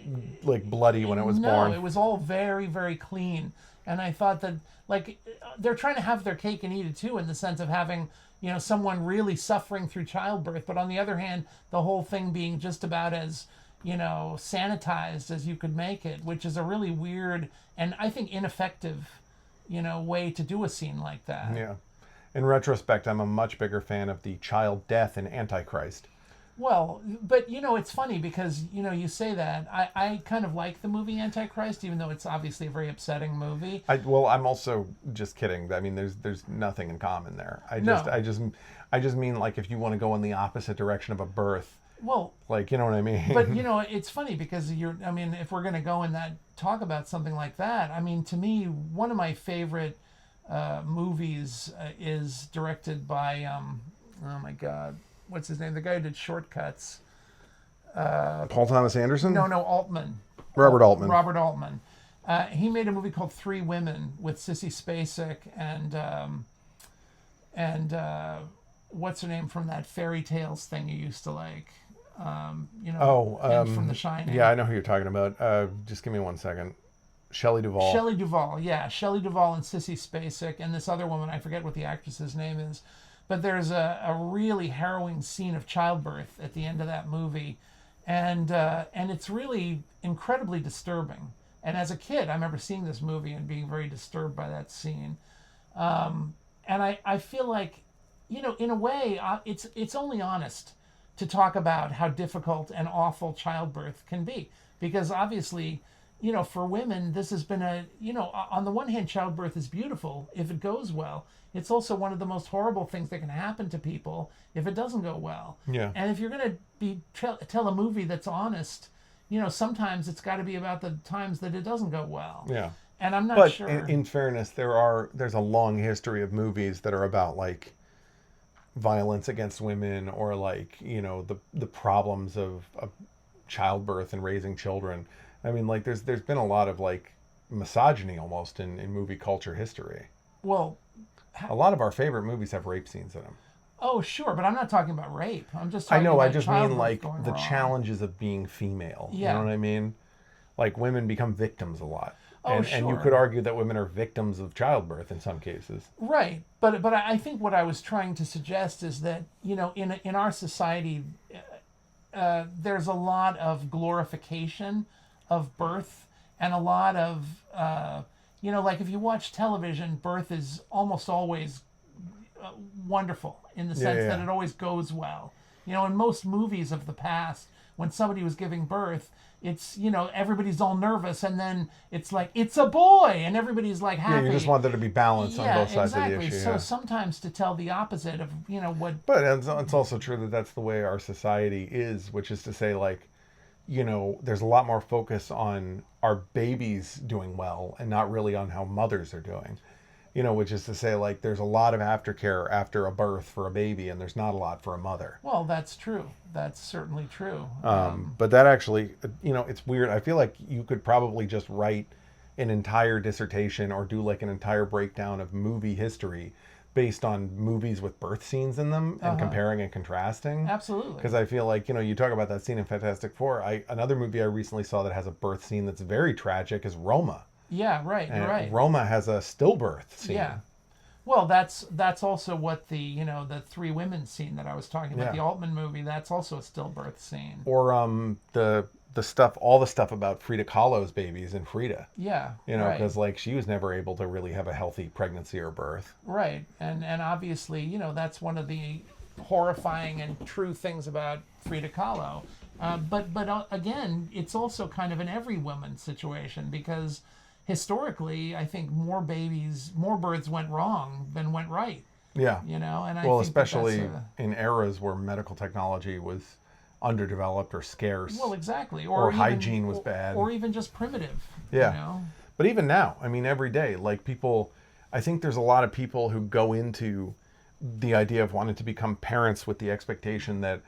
Speaker 1: like, bloody when it was born.
Speaker 2: No, it was all very, very clean. And I thought that, like, they're trying to have their cake and eat it too, in the sense of having, you know, someone really suffering through childbirth, but on the other hand, the whole thing being just about as, you know, sanitized as you could make it, which is a really weird and I think ineffective, you know, way to do a scene like that.
Speaker 1: Yeah. In retrospect, I'm a much bigger fan of the child death in Antichrist.
Speaker 2: Well, but, you know, it's funny because, you know, you say that. I kind of like the movie Antichrist, even though it's obviously a very upsetting movie.
Speaker 1: Well, I'm also just kidding. I mean, there's nothing in common there. I just mean, like, if you want to go in the opposite direction of a birth.
Speaker 2: Well,
Speaker 1: like, you know what I mean?
Speaker 2: But, you know, it's funny because I mean, if we're going to go in that, talk about something like that, I mean, to me, one of my favorite movies is directed by, oh my God, what's his name? The guy who did Shortcuts.
Speaker 1: Paul Thomas Anderson?
Speaker 2: No, Altman.
Speaker 1: Robert Altman.
Speaker 2: Robert Altman. He made a movie called Three Women with Sissy Spacek and what's her name from that fairy tales thing you used to like? You know, from The Shining.
Speaker 1: Yeah, I know who you're talking about. Just give me 1 second. Shelley Duvall.
Speaker 2: Shelley Duvall, yeah. Shelley Duvall and Sissy Spacek and this other woman, I forget what the actress's name is. But there's a really harrowing scene of childbirth at the end of that movie. And it's really incredibly disturbing. And as a kid, I remember seeing this movie and being very disturbed by that scene. And I feel like, you know, in a way, it's only honest to talk about how difficult and awful childbirth can be. Because obviously, you know, for women, this has been you know, on the one hand, childbirth is beautiful if it goes well. It's also one of the most horrible things that can happen to people if it doesn't go well.
Speaker 1: Yeah.
Speaker 2: And if you're going to tell a movie that's honest, you know, sometimes it's got to be about the times that it doesn't go well.
Speaker 1: Yeah.
Speaker 2: And I'm not sure.
Speaker 1: But in fairness, there's a long history of movies that are about, like, violence against women or, like, you know, the problems of childbirth and raising children. I mean, like, there's been a lot of, like, misogyny almost in movie culture history.
Speaker 2: Well,
Speaker 1: a lot of our favorite movies have rape scenes in them.
Speaker 2: Oh, sure, but I'm not talking about rape. I'm just talking
Speaker 1: I know,
Speaker 2: about
Speaker 1: I just mean, like, the
Speaker 2: wrong.
Speaker 1: challenges of being female.
Speaker 2: Yeah.
Speaker 1: You know what I mean? Like, women become victims a lot.
Speaker 2: Oh,
Speaker 1: and you could argue that women are victims of childbirth in some cases.
Speaker 2: Right, but I think what I was trying to suggest is that, you know, in our society, there's a lot of glorification of birth and a lot of, you know, like if you watch television, birth is almost always wonderful in the sense that it always goes well. You know, in most movies of the past, when somebody was giving birth, it's, you know, everybody's all nervous and then it's like, it's a boy and everybody's like happy.
Speaker 1: Yeah, you just want there to be balance on both sides of the issue.
Speaker 2: So sometimes to tell the opposite of, you know, what...
Speaker 1: But it's also true that that's the way our society is, which is to say, like, there's a lot more focus on our babies doing well and not really on how mothers are doing. Which is to say, like, there's a lot of aftercare after a birth for a baby, and there's not a lot for a mother.
Speaker 2: Well, that's true. That's certainly true.
Speaker 1: But that actually, it's weird. I feel like you could probably just write an entire dissertation or do like an entire breakdown of movie history based on movies with birth scenes in them and comparing and contrasting.
Speaker 2: Absolutely.
Speaker 1: Because I feel like, you talk about that scene in Fantastic Four. Another movie I recently saw that has a birth scene that's very tragic is Roma.
Speaker 2: Yeah, right.
Speaker 1: And
Speaker 2: You're right.
Speaker 1: Roma has a stillbirth scene.
Speaker 2: Yeah. Well, that's also what the the three women scene that I was talking about, the Altman movie. That's also a stillbirth scene.
Speaker 1: Or all the stuff about Frida Kahlo's babies and Frida.
Speaker 2: Yeah.
Speaker 1: Because like she was never able to really have a healthy pregnancy or birth.
Speaker 2: Right, and obviously that's one of the horrifying and true things about Frida Kahlo. But again, it's also kind of an every woman situation because historically, I think more births went wrong than went right.
Speaker 1: Yeah.
Speaker 2: And I
Speaker 1: think
Speaker 2: especially
Speaker 1: in eras where medical technology was underdeveloped or scarce.
Speaker 2: Well, exactly.
Speaker 1: Or hygiene was bad.
Speaker 2: Or even just primitive.
Speaker 1: Yeah. But even now, I mean, every day, like I think there's a lot of people who go into the idea of wanting to become parents with the expectation that,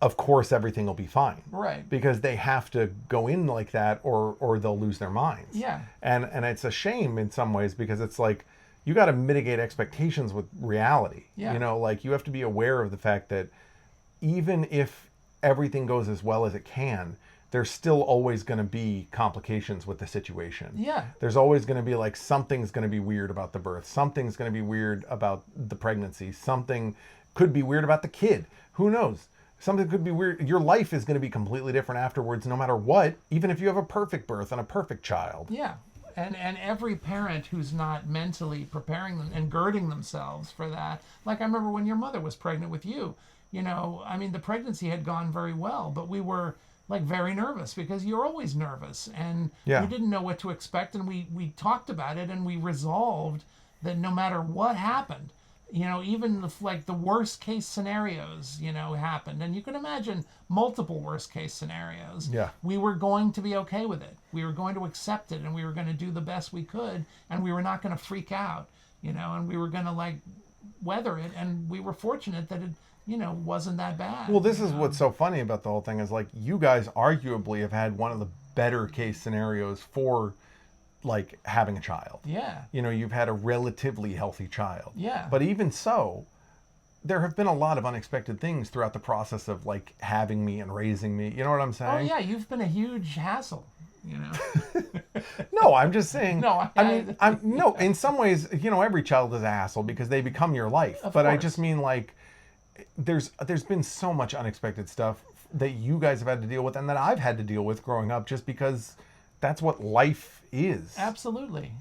Speaker 1: of course, everything will be fine.
Speaker 2: Right.
Speaker 1: Because they have to go in like that or they'll lose their minds.
Speaker 2: Yeah.
Speaker 1: And it's a shame in some ways because it's like you got to mitigate expectations with reality.
Speaker 2: Yeah.
Speaker 1: Like you have to be aware of the fact that even if everything goes as well as it can, there's still always going to be complications with the situation.
Speaker 2: Yeah.
Speaker 1: There's always going to be like something's going to be weird about the birth. Something's going to be weird about the pregnancy. Something could be weird about the kid. Who knows? Something could be weird. Your life is going to be completely different afterwards, no matter what, even if you have a perfect birth and a perfect child.
Speaker 2: Yeah. And every parent who's not mentally preparing them and girding themselves for that, like I remember when your mother was pregnant with you, I mean, the pregnancy had gone very well, but we were like very nervous because you're always nervous and we didn't know what to expect. And we talked about it and we resolved that no matter what happened, even the worst case scenarios, happened. And you can imagine multiple worst case scenarios.
Speaker 1: Yeah.
Speaker 2: We were going to be okay with it. We were going to accept it and we were going to do the best we could. And we were not going to freak out, and we were going to weather it. And we were fortunate that it, wasn't that bad.
Speaker 1: Well, this is what's so funny about the whole thing is you guys arguably have had one of the better case scenarios for having a child.
Speaker 2: Yeah.
Speaker 1: You've had a relatively healthy child.
Speaker 2: Yeah.
Speaker 1: But even so, there have been a lot of unexpected things throughout the process of having me and raising me. You know what I'm saying?
Speaker 2: Oh yeah, you've been a huge hassle.
Speaker 1: No, I'm just saying.
Speaker 2: No,
Speaker 1: no. In some ways, every child is a hassle because they become your life.
Speaker 2: Of
Speaker 1: but
Speaker 2: course.
Speaker 1: I just mean there's been so much unexpected stuff that you guys have had to deal with and that I've had to deal with growing up just because that's what life is.
Speaker 2: Absolutely.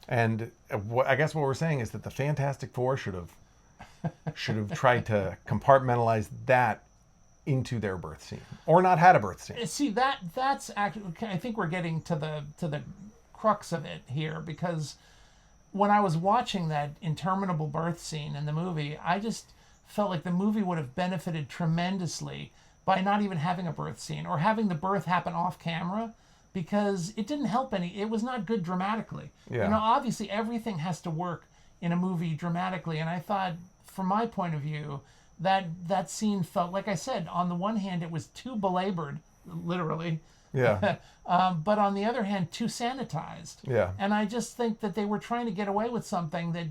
Speaker 1: And I guess what we're saying is that the Fantastic Four should have tried to compartmentalize that into their birth scene or not had a birth scene.
Speaker 2: See, that's actually, I think we're getting to the crux of it here because when I was watching that interminable birth scene in the movie, I just felt like the movie would have benefited tremendously by not even having a birth scene or having the birth happen off camera because it didn't help it was not good dramatically.
Speaker 1: Yeah.
Speaker 2: Obviously everything has to work in a movie dramatically, and I thought, from my point of view, that scene felt, like I said, on the one hand it was too belabored, literally.
Speaker 1: Yeah.
Speaker 2: But on the other hand, too sanitized.
Speaker 1: Yeah.
Speaker 2: And I just think that they were trying to get away with something that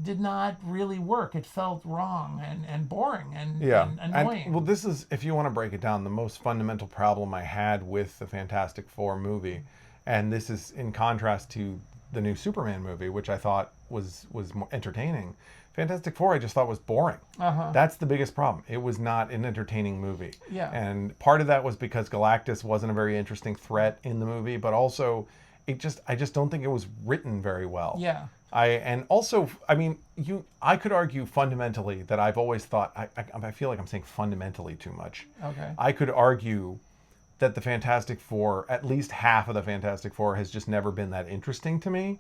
Speaker 2: did not really work. It felt wrong and boring and annoying.
Speaker 1: Well, this is, if you want to break it down, the most fundamental problem I had with the Fantastic Four movie, and this is in contrast to the new Superman movie, which I thought was more entertaining. Fantastic Four I just thought was boring. That's the biggest problem. It was not an entertaining movie.
Speaker 2: Yeah.
Speaker 1: And part of that was because Galactus wasn't a very interesting threat in the movie, but also I just don't think it was written very well.
Speaker 2: Yeah.
Speaker 1: I could argue fundamentally that I've always thought, I feel like I'm saying fundamentally too much.
Speaker 2: Okay.
Speaker 1: I could argue that the Fantastic Four, at least half of the Fantastic Four, has just never been that interesting to me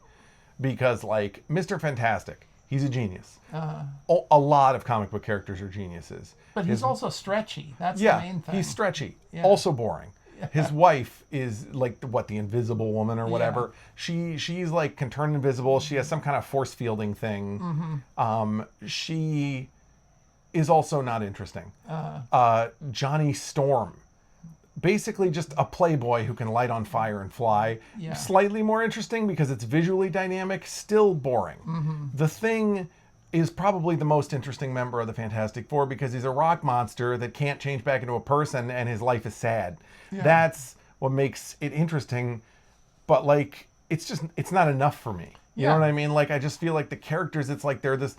Speaker 1: because Mr. Fantastic, He's a genius. A lot of comic book characters are geniuses.
Speaker 2: But he's also stretchy. That's the
Speaker 1: Yeah,
Speaker 2: main thing.
Speaker 1: he's stretchy.
Speaker 2: Yeah.
Speaker 1: Also boring. His wife is like the Invisible Woman or whatever. She's like can turn invisible. She has some kind of force fielding thing. She is also not interesting. Johnny Storm, basically just a playboy who can light on fire and fly.
Speaker 2: Yeah.
Speaker 1: Slightly more interesting because it's visually dynamic. Still boring. The Thing is probably the most interesting member of the Fantastic Four because he's a rock monster that can't change back into a person and his life is sad. Yeah. That's what makes it interesting, but like it's not enough for me. You know what I mean? Like I just feel like the characters, it's like they're this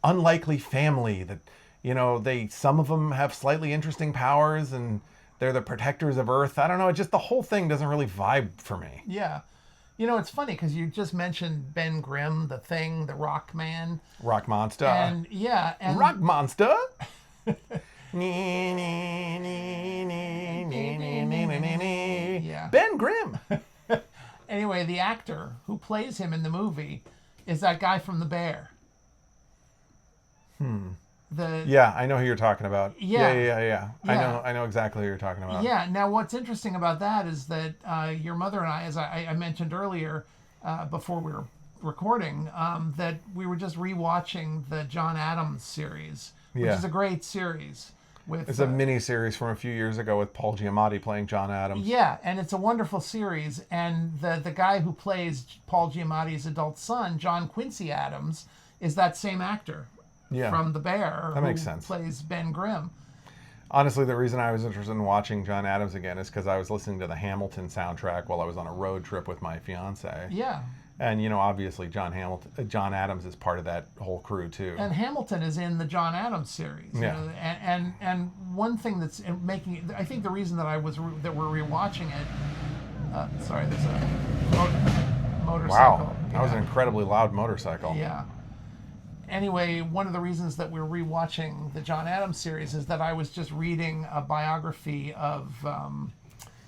Speaker 1: unlikely family that, you know, some of them have slightly interesting powers and they're the protectors of Earth. I don't know, the whole thing doesn't really vibe for me.
Speaker 2: Yeah. You know, it's funny because you just mentioned Ben Grimm, the Thing, the Rock Man.
Speaker 1: Rock Monster.
Speaker 2: And
Speaker 1: Rock Monster?
Speaker 2: Yeah.
Speaker 1: Ben Grimm.
Speaker 2: Anyway, the actor who plays him in the movie is that guy from The Bear.
Speaker 1: Yeah, I know who you're talking about.
Speaker 2: Yeah.
Speaker 1: I know exactly who you're talking about.
Speaker 2: Yeah. Now, what's interesting about that is that your mother and I, as I mentioned earlier, before we were recording, that we were just rewatching the John Adams series, which is a great series.
Speaker 1: It's a mini series from a few years ago with Paul Giamatti playing John Adams.
Speaker 2: Yeah, and it's a wonderful series. And the guy who plays Paul Giamatti's adult son, John Quincy Adams, is that same actor.
Speaker 1: Yeah.
Speaker 2: From The Bear,
Speaker 1: that makes sense.
Speaker 2: Plays Ben Grimm.
Speaker 1: Honestly, the reason I was interested in watching John Adams again is because I was listening to the Hamilton soundtrack while I was on a road trip with my fiance.
Speaker 2: Yeah.
Speaker 1: And, you know, obviously John Adams is part of that whole crew, too.
Speaker 2: And Hamilton is in the John Adams series.
Speaker 1: Yeah.
Speaker 2: You know, and one thing that's making it, I think the reason that that we're rewatching it, sorry, there's a motorcycle.
Speaker 1: Wow. That was an incredibly loud motorcycle.
Speaker 2: Yeah. Anyway, one of the reasons that we're rewatching the John Adams series is that I was just reading a biography of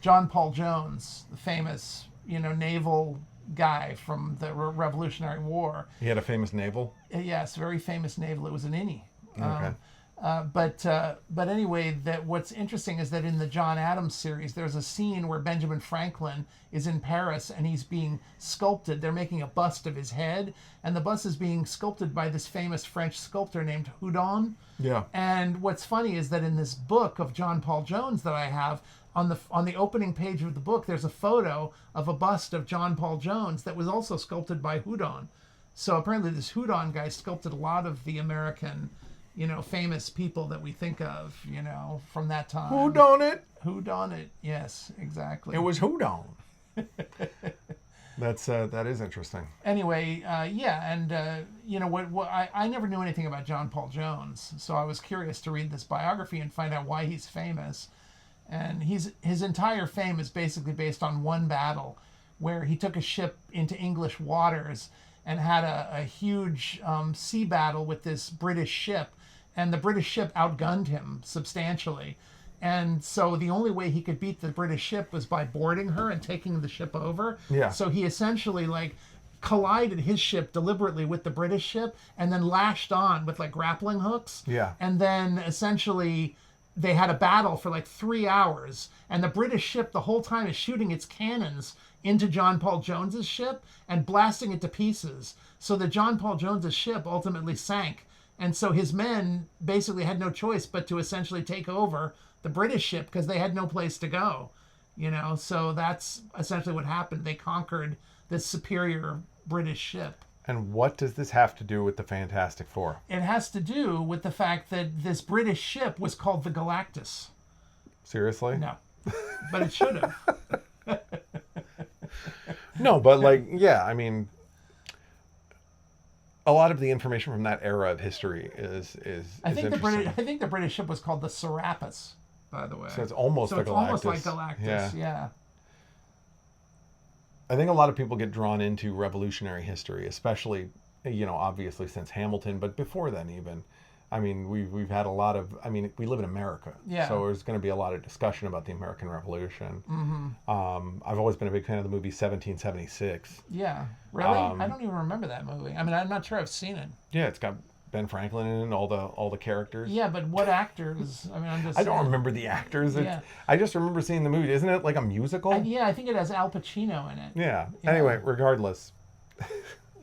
Speaker 2: John Paul Jones, the famous, naval guy from the Revolutionary War.
Speaker 1: He had a famous naval?
Speaker 2: Yes, very famous naval. It was an innie.
Speaker 1: Okay.
Speaker 2: But anyway, that what's interesting is that in the John Adams series, there's a scene where Benjamin Franklin is in Paris and he's being sculpted. They're making a bust of his head, and the bust is being sculpted by this famous French sculptor named Houdon.
Speaker 1: Yeah.
Speaker 2: And what's funny is that in this book of John Paul Jones that I have, on the opening page of the book, there's a photo of a bust of John Paul Jones that was also sculpted by Houdon. So apparently this Houdon guy sculpted a lot of the American, famous people that we think of, from that time.
Speaker 1: Who done it?
Speaker 2: Who done it? Yes, exactly.
Speaker 1: It was Houdon. That is interesting.
Speaker 2: Anyway, and I never knew anything about John Paul Jones, so I was curious to read this biography and find out why he's famous. And his entire fame is basically based on one battle, where he took a ship into English waters and had a huge sea battle with this British ship, and the British ship outgunned him substantially. And so the only way he could beat the British ship was by boarding her and taking the ship over.
Speaker 1: Yeah.
Speaker 2: So he essentially collided his ship deliberately with the British ship and then lashed on with grappling hooks.
Speaker 1: Yeah.
Speaker 2: And then essentially they had a battle for 3 hours, and the British ship the whole time is shooting its cannons into John Paul Jones's ship and blasting it to pieces. So the John Paul Jones's ship ultimately sank. And so his men basically had no choice but to essentially take over the British ship because they had no place to go, So that's essentially what happened. They conquered this superior British ship.
Speaker 1: And what does this have to do with the Fantastic Four?
Speaker 2: It has to do with the fact that this British ship was called the Galactus.
Speaker 1: Seriously?
Speaker 2: No, but it should have.
Speaker 1: No, but I mean, a lot of the information from that era of history is
Speaker 2: I think
Speaker 1: interesting.
Speaker 2: the British ship was called the Serapis, by the way.
Speaker 1: So it's almost like Galactus.
Speaker 2: Almost like Galactus. Yeah.
Speaker 1: I think a lot of people get drawn into revolutionary history, especially, obviously since Hamilton, but before then even. I mean, we've had a lot of. I mean, we live in America,
Speaker 2: Yeah.
Speaker 1: so there's going to be a lot of discussion about the American Revolution.
Speaker 2: Mm-hmm.
Speaker 1: I've always been a big fan of the movie 1776.
Speaker 2: Yeah. Really? I don't even remember that movie. I mean, I'm not sure I've seen it.
Speaker 1: Yeah, it's got Ben Franklin in it and all the characters.
Speaker 2: Yeah, but what actors? I mean, I'm just.
Speaker 1: I don't
Speaker 2: saying.
Speaker 1: remember the actors.
Speaker 2: Yeah.
Speaker 1: I just remember seeing the movie. Isn't it like a musical?
Speaker 2: Yeah, I think it has Al Pacino in it.
Speaker 1: Yeah.
Speaker 2: Yeah.
Speaker 1: Anyway, regardless,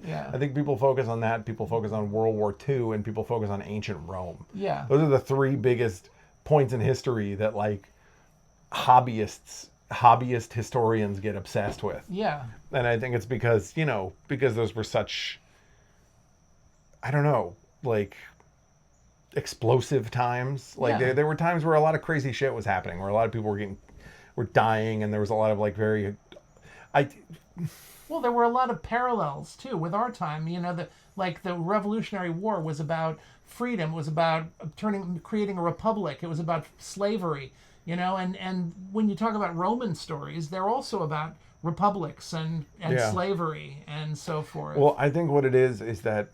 Speaker 2: Yeah.
Speaker 1: I think people focus on that. People focus on World War II, and people focus on ancient Rome.
Speaker 2: Yeah.
Speaker 1: Those are the three biggest points in history that like hobbyist historians get obsessed with.
Speaker 2: Yeah.
Speaker 1: And I think it's because those were such, I don't know, like explosive times. Like
Speaker 2: Yeah.
Speaker 1: there were times where a lot of crazy shit was happening, where a lot of people were dying, and there was a lot of like
Speaker 2: Well, there were a lot of parallels too with our time. You know, the Revolutionary War was about freedom. It was about creating a republic. It was about slavery. You know, and when you talk about Roman stories, they're also about republics and
Speaker 1: Yeah.
Speaker 2: slavery and so forth.
Speaker 1: Well, I think what it is that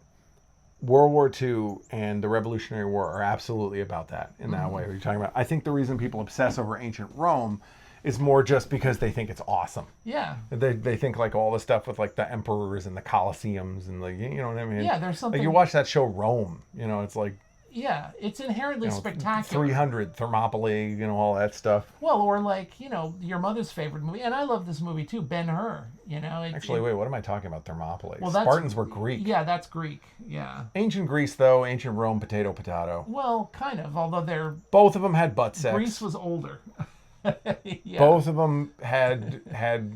Speaker 1: World War II and the Revolutionary War are absolutely about that in that way. What you're talking about. I think the reason people obsess over ancient Rome is more just because they think it's awesome.
Speaker 2: Yeah.
Speaker 1: They think like all the stuff with like the emperors and the Colosseums and like, you know what I mean?
Speaker 2: Yeah, there's something.
Speaker 1: Like you watch that show Rome, it's like
Speaker 2: Yeah, it's inherently spectacular.
Speaker 1: 300, Thermopylae, all that stuff.
Speaker 2: Well, or like, your mother's favorite movie, and I love this movie too, Ben-Hur.
Speaker 1: Actually, wait, what am I talking about? Thermopylae.
Speaker 2: Well,
Speaker 1: Spartans were Greek.
Speaker 2: Yeah, that's Greek. Yeah.
Speaker 1: Ancient Greece, though, ancient Rome, potato, potato.
Speaker 2: Well, kind of, although
Speaker 1: Both of them had butt sex.
Speaker 2: Greece was older. Yeah.
Speaker 1: Both of them had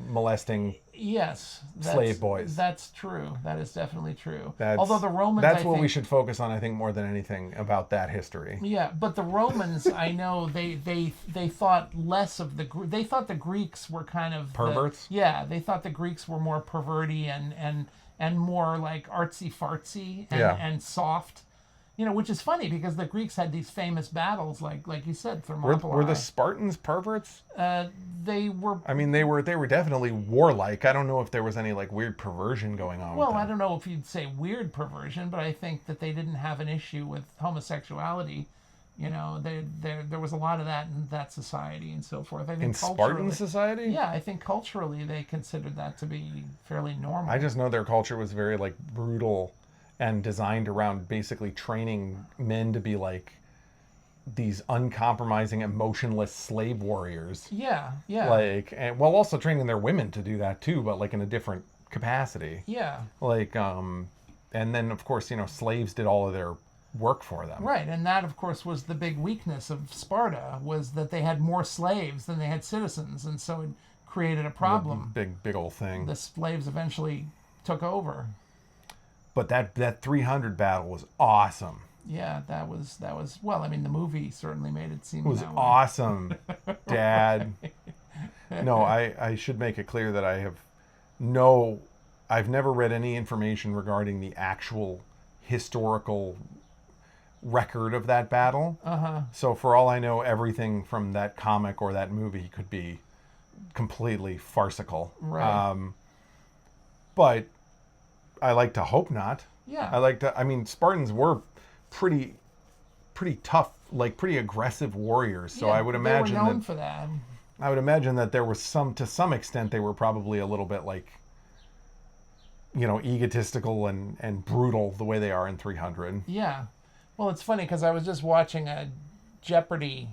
Speaker 1: molesting
Speaker 2: Yes.
Speaker 1: slave boys.
Speaker 2: That's true. That is definitely true.
Speaker 1: That's,
Speaker 2: although the Romans,
Speaker 1: that's what we should focus on, I think, more than anything about that history.
Speaker 2: Yeah, but the Romans, I know they thought less of they thought the Greeks were kind of
Speaker 1: Perverts?
Speaker 2: They thought the Greeks were more perverty and more like artsy fartsy and soft. Which is funny because the Greeks had these famous battles, like you said, Thermopylae.
Speaker 1: Were the Spartans perverts?
Speaker 2: They were.
Speaker 1: I mean, they were definitely warlike. I don't know if there was any like weird perversion going on.
Speaker 2: Well,
Speaker 1: with them.
Speaker 2: I don't know if you'd say weird perversion, but I think that they didn't have an issue with homosexuality. There was a lot of that in that society and so forth. I think
Speaker 1: in Spartan society?
Speaker 2: Yeah, I think culturally they considered that to be fairly normal.
Speaker 1: I just know their culture was very like brutal and designed around basically training men to be like these uncompromising, emotionless slave warriors.
Speaker 2: Yeah, yeah.
Speaker 1: And also training their women to do that too, but like in a different capacity.
Speaker 2: Yeah.
Speaker 1: And then of course, slaves did all of their work for them.
Speaker 2: Right, and that of course was the big weakness of Sparta, was that they had more slaves than they had citizens, and so it created a problem.
Speaker 1: Big old thing.
Speaker 2: The slaves eventually took over.
Speaker 1: But that 300 battle was awesome.
Speaker 2: Yeah, that was well, I mean, the movie certainly made it seem
Speaker 1: It was
Speaker 2: that way.
Speaker 1: awesome, Dad. No, I should make it clear that I've never read any information regarding the actual historical record of that battle.
Speaker 2: Uh-huh.
Speaker 1: So for all I know, everything from that comic or that movie could be completely farcical.
Speaker 2: Right.
Speaker 1: But I like to hope not.
Speaker 2: Yeah.
Speaker 1: I mean, Spartans were pretty tough, like pretty aggressive warriors. So I would imagine
Speaker 2: they were known for that.
Speaker 1: I would imagine that there was to some extent, they were probably a little bit like, egotistical and brutal the way they are in 300.
Speaker 2: Yeah. Well, it's funny because I was just watching a Jeopardy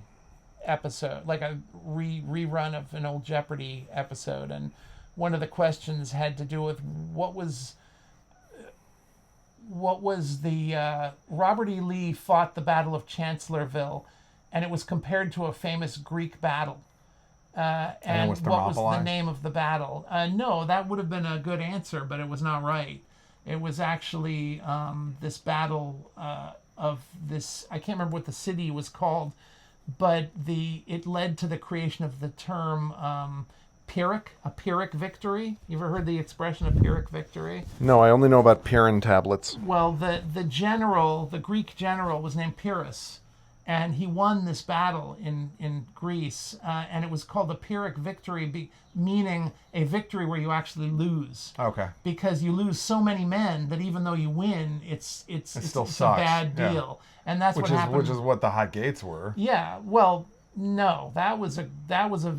Speaker 2: episode, like a rerun of an old Jeopardy episode, and one of the questions had to do with what was the Robert E. Lee fought the Battle of Chancellorsville, and it was compared to a famous Greek battle. And what was the name of the battle? No, that would have been a good answer, but it was not right. It was actually this battle of this, I can't remember what the city was called, but it led to the creation of the term Pyrrhic, a Pyrrhic victory. You ever heard the expression of Pyrrhic victory?
Speaker 1: No, I only know about Pyrrhon tablets.
Speaker 2: Well, the Greek general was named Pyrrhus, and he won this battle in Greece, and it was called the Pyrrhic victory, meaning a victory where you actually lose.
Speaker 1: Okay.
Speaker 2: Because you lose so many men that even though you win, it's
Speaker 1: still
Speaker 2: a
Speaker 1: sucks.
Speaker 2: bad
Speaker 1: Yeah.
Speaker 2: deal, and that's what happened.
Speaker 1: Which is what the hot gates were.
Speaker 2: Yeah. Well, no, that was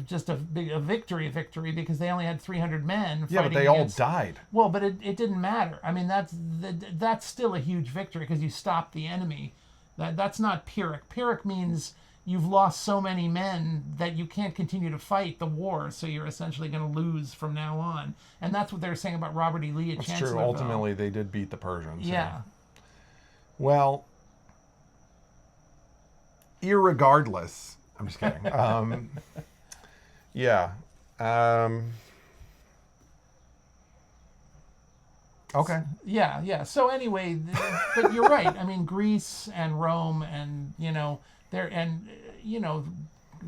Speaker 2: just a victory because they only had 300 men.
Speaker 1: Yeah, but they all died.
Speaker 2: Well, but it didn't matter. I mean, that's still a huge victory because you stopped the enemy. That's not Pyrrhic. Pyrrhic means you've lost so many men that you can't continue to fight the war, so you're essentially going to lose from now on. And that's what they're saying about Robert E. Lee at Chancellorsville.
Speaker 1: That's true. Ultimately, they did beat the Persians.
Speaker 2: Yeah.
Speaker 1: Well, irregardless, I'm just kidding. Yeah. Okay.
Speaker 2: Yeah. So anyway, but you're right. I mean, Greece and Rome, and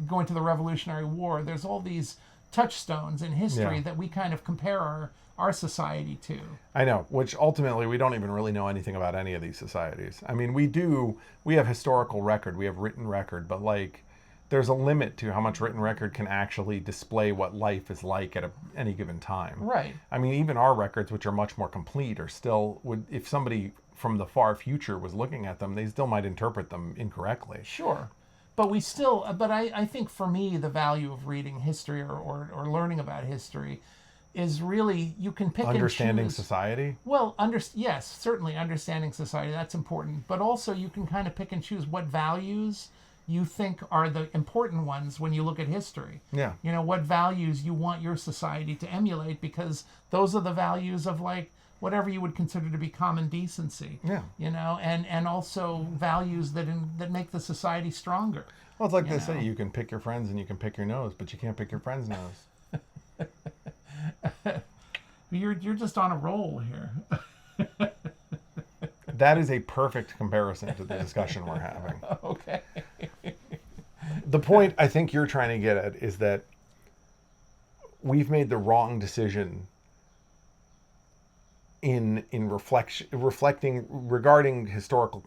Speaker 2: going to the Revolutionary War. There's all these touchstones in history that we kind of compare our society to.
Speaker 1: I know, which ultimately we don't even really know anything about any of these societies. I mean, we have historical record, we have written record, but like, there's a limit to how much written record can actually display what life is like at any given time.
Speaker 2: Right.
Speaker 1: I mean, even our records, which are much more complete, are still, if somebody from the far future was looking at them, they still might interpret them incorrectly.
Speaker 2: Sure. But I think for me, the value of reading history or learning about history is really, you can pick and choose.
Speaker 1: Understanding society?
Speaker 2: Well, yes, certainly understanding society, that's important. But also you can kind of pick and choose what values you think are the important ones when you look at history.
Speaker 1: Yeah.
Speaker 2: You know, what values you want your society to emulate, because those are the values of like whatever you would consider to be common decency.
Speaker 1: Yeah.
Speaker 2: You know, and also values that make the society stronger.
Speaker 1: Well, it's like they say, you can pick your friends and you can pick your nose, but you can't pick your friend's nose.
Speaker 2: You're just on a roll here.
Speaker 1: That is a perfect comparison to the discussion we're having.
Speaker 2: Okay.
Speaker 1: The point I think you're trying to get at is that we've made the wrong decision in reflecting regarding historical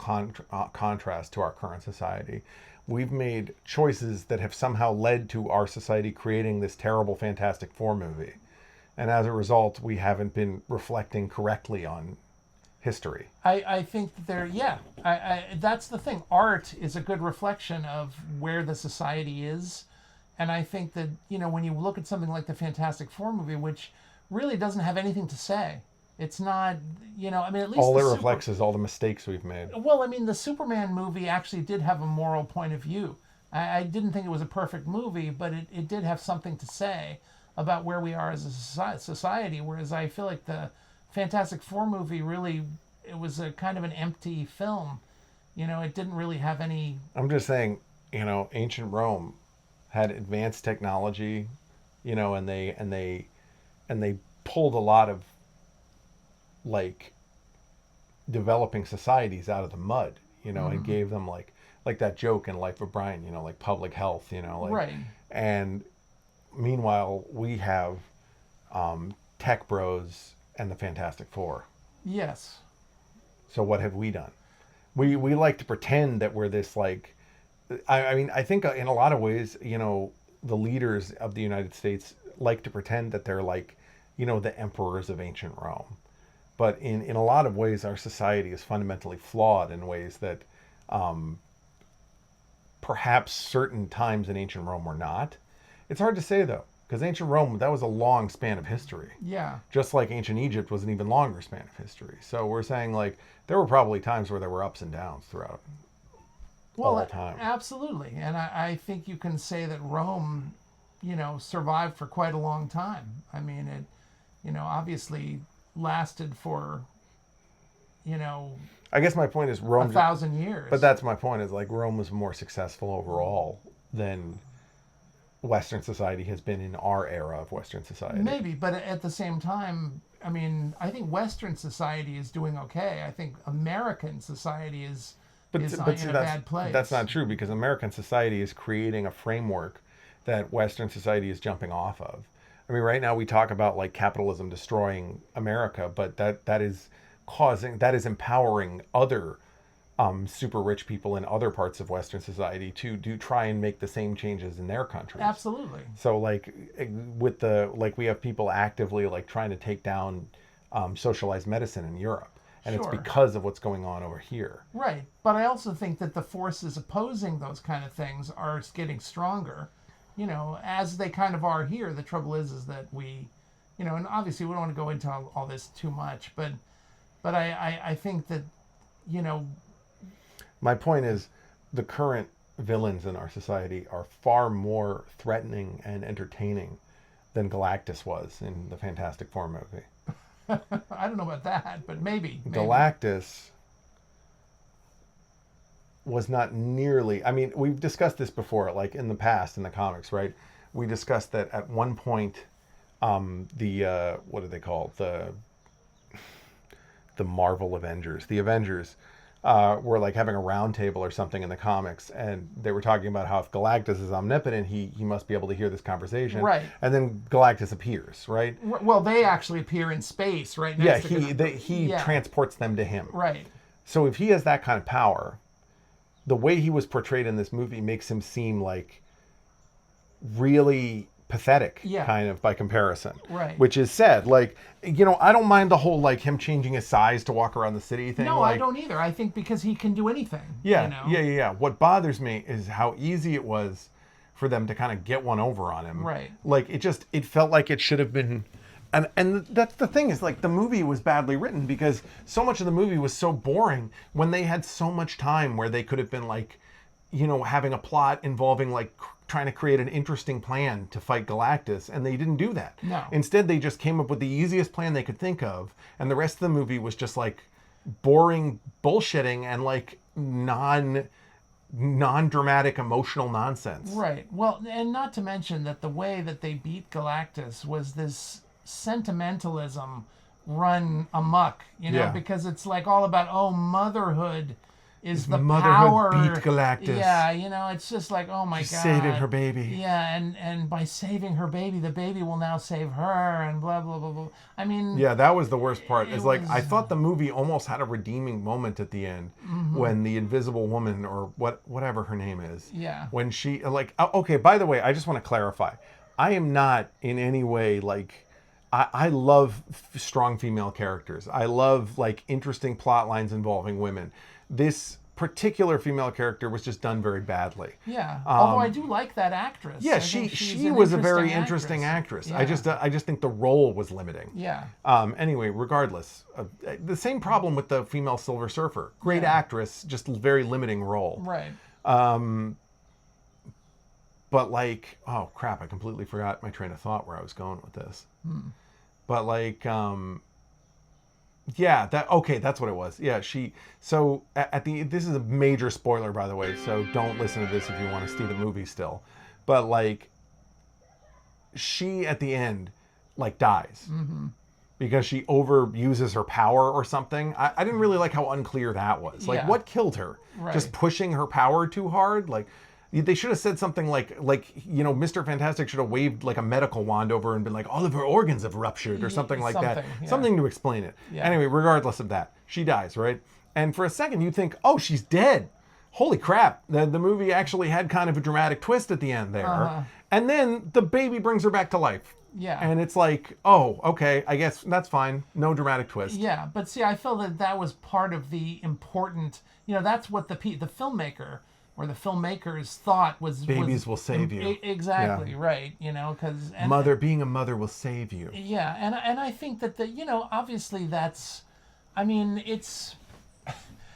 Speaker 1: contrast to our current society. We've made choices that have somehow led to our society creating this terrible Fantastic Four movie. And as a result, we haven't been reflecting correctly on history.
Speaker 2: I think that that's the thing. Art is a good reflection of where the society is. And I think that, when you look at something like the Fantastic Four movie, which really doesn't have anything to say, it's not, at least
Speaker 1: all it reflects is all the mistakes we've made.
Speaker 2: Well, the Superman movie actually did have a moral point of view. I didn't think it was a perfect movie, but it did have something to say about where we are as a society, whereas I feel like the Fantastic Four movie really, it was a kind of an empty film. It didn't really have any...
Speaker 1: I'm just saying, ancient Rome had advanced technology, and they pulled a lot of like developing societies out of the mud, and gave them like that joke in Life of Brian, like public health,
Speaker 2: right.
Speaker 1: And meanwhile we have tech bros and the Fantastic Four.
Speaker 2: Yes.
Speaker 1: So what have we done? We like to pretend that we're this like, I think in a lot of ways, the leaders of the United States like to pretend that they're like, the emperors of ancient Rome. But in a lot of ways, our society is fundamentally flawed in ways that perhaps certain times in ancient Rome were not. It's hard to say, though, because ancient Rome, that was a long span of history.
Speaker 2: Yeah.
Speaker 1: Just like ancient Egypt was an even longer span of history. So we're saying, like, there were probably times where there were ups and downs throughout all time.
Speaker 2: Absolutely. And I think you can say that Rome, survived for quite a long time. It, obviously lasted for,
Speaker 1: I guess my point is Rome
Speaker 2: 1,000 years.
Speaker 1: But that's my point, is like Rome was more successful overall than Western society has been in our era of Western society.
Speaker 2: Maybe, but at the same time, I think Western society is doing okay. I think American society is in a bad place.
Speaker 1: That's not true, because American society is creating a framework that Western society is jumping off of. Right now we talk about like capitalism destroying America, but that is empowering other super rich people in other parts of Western society to do try and make the same changes in their countries.
Speaker 2: Absolutely.
Speaker 1: So like we have people actively like trying to take down socialized medicine in Europe, and
Speaker 2: Sure.
Speaker 1: it's because of what's going on over here.
Speaker 2: Right. But I also think that the forces opposing those kind of things are getting stronger, as they kind of are here. The trouble is that we, and obviously we don't want to go into all this too much, but I think that,
Speaker 1: My point is, the current villains in our society are far more threatening and entertaining than Galactus was in the Fantastic Four movie.
Speaker 2: I don't know about that, but maybe.
Speaker 1: Galactus was not nearly. I mean, we've discussed this before, like in the past in the comics, right? We discussed that at one point, the what are they called? The Marvel Avengers. The Avengers were like having a round table or something in the comics, and they were talking about how if Galactus is omnipotent, he must be able to hear this conversation.
Speaker 2: Right.
Speaker 1: And then Galactus appears, right?
Speaker 2: Well, they actually appear in space, right?
Speaker 1: Yeah, he transports them to him.
Speaker 2: Right.
Speaker 1: So if he has that kind of power, the way he was portrayed in this movie makes him seem like really pathetic, kind of by comparison.
Speaker 2: Right.
Speaker 1: Which is sad. Like, I don't mind the whole like him changing his size to walk around the city thing.
Speaker 2: No,
Speaker 1: like,
Speaker 2: I don't either. I think because he can do anything.
Speaker 1: Yeah. What bothers me is how easy it was for them to kind of get one over on him.
Speaker 2: Right.
Speaker 1: Like it felt like it should have been. And that's the thing is like the movie was badly written because so much of the movie was so boring when they had so much time where they could have been like, having a plot involving like trying to create an interesting plan to fight Galactus, and they didn't do that.
Speaker 2: No.
Speaker 1: Instead, they just came up with the easiest plan they could think of, and the rest of the movie was just like boring bullshitting and like non-dramatic emotional nonsense.
Speaker 2: Right. Well, and not to mention that the way that they beat Galactus was this sentimentalism run amok, because it's like all about, motherhood is the power.
Speaker 1: Beat Galactus.
Speaker 2: Yeah, it's just like, oh my God.
Speaker 1: Saving her baby.
Speaker 2: Yeah, and by saving her baby, the baby will now save her, and blah, blah, blah, blah. I mean...
Speaker 1: Yeah, that was the worst part. It's like, I thought the movie almost had a redeeming moment at the end when the Invisible Woman, or whatever her name is, when she, like... Okay, by the way, I just want to clarify. I am not in any way, like... I love strong female characters. I love, like, interesting plot lines involving women. This particular female character was just done very badly.
Speaker 2: Yeah, although I do like that actress.
Speaker 1: Yeah, she was a very interesting actress. Yeah. I just think the role was limiting.
Speaker 2: Yeah.
Speaker 1: Anyway, regardless, the same problem with the female Silver Surfer. Great actress, just very limiting role.
Speaker 2: Right.
Speaker 1: But like, oh crap, I completely forgot my train of thought where I was going with this. But like, yeah, that's what it was. Yeah, so this is a major spoiler, by the way, so don't listen to this if you want to see the movie still. But like, she at the end, like, dies. Because she overuses her power or something. I didn't really like how unclear that was. Like, what killed her?
Speaker 2: Right.
Speaker 1: Just pushing her power too hard? Like, they should have said something like Mr. Fantastic should have waved like a medical wand over and been like, all of her organs have ruptured or something like that.
Speaker 2: Yeah.
Speaker 1: Something to explain it. Yeah. Anyway, regardless of that, she dies, right? And for a second you think, oh, she's dead. Holy crap. The movie actually had kind of a dramatic twist at the end there. And then the baby brings her back to life.
Speaker 2: Yeah.
Speaker 1: And it's like, oh, okay, I guess that's fine. No dramatic twist.
Speaker 2: Yeah, but see, I felt that was part of the important, that's what the filmmaker or the filmmakers thought was...
Speaker 1: Babies will save you.
Speaker 2: Exactly, right, because...
Speaker 1: Being a mother will save you.
Speaker 2: Yeah, and I think that, obviously that's... I mean, it's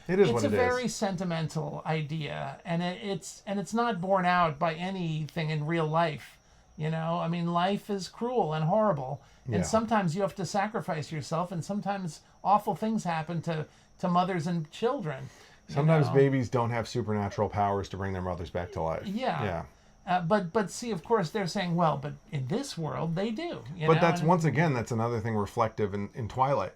Speaker 2: a very sentimental idea, and it's not borne out by anything in real life, I mean, life is cruel and horrible, and sometimes you have to sacrifice yourself, and sometimes awful things happen to mothers and children.
Speaker 1: Sometimes babies don't have supernatural powers to bring their mothers back to life.
Speaker 2: Yeah. But see, of course, they're saying, well, but in this world, they do.
Speaker 1: But that's, once again, that's another thing reflective in Twilight.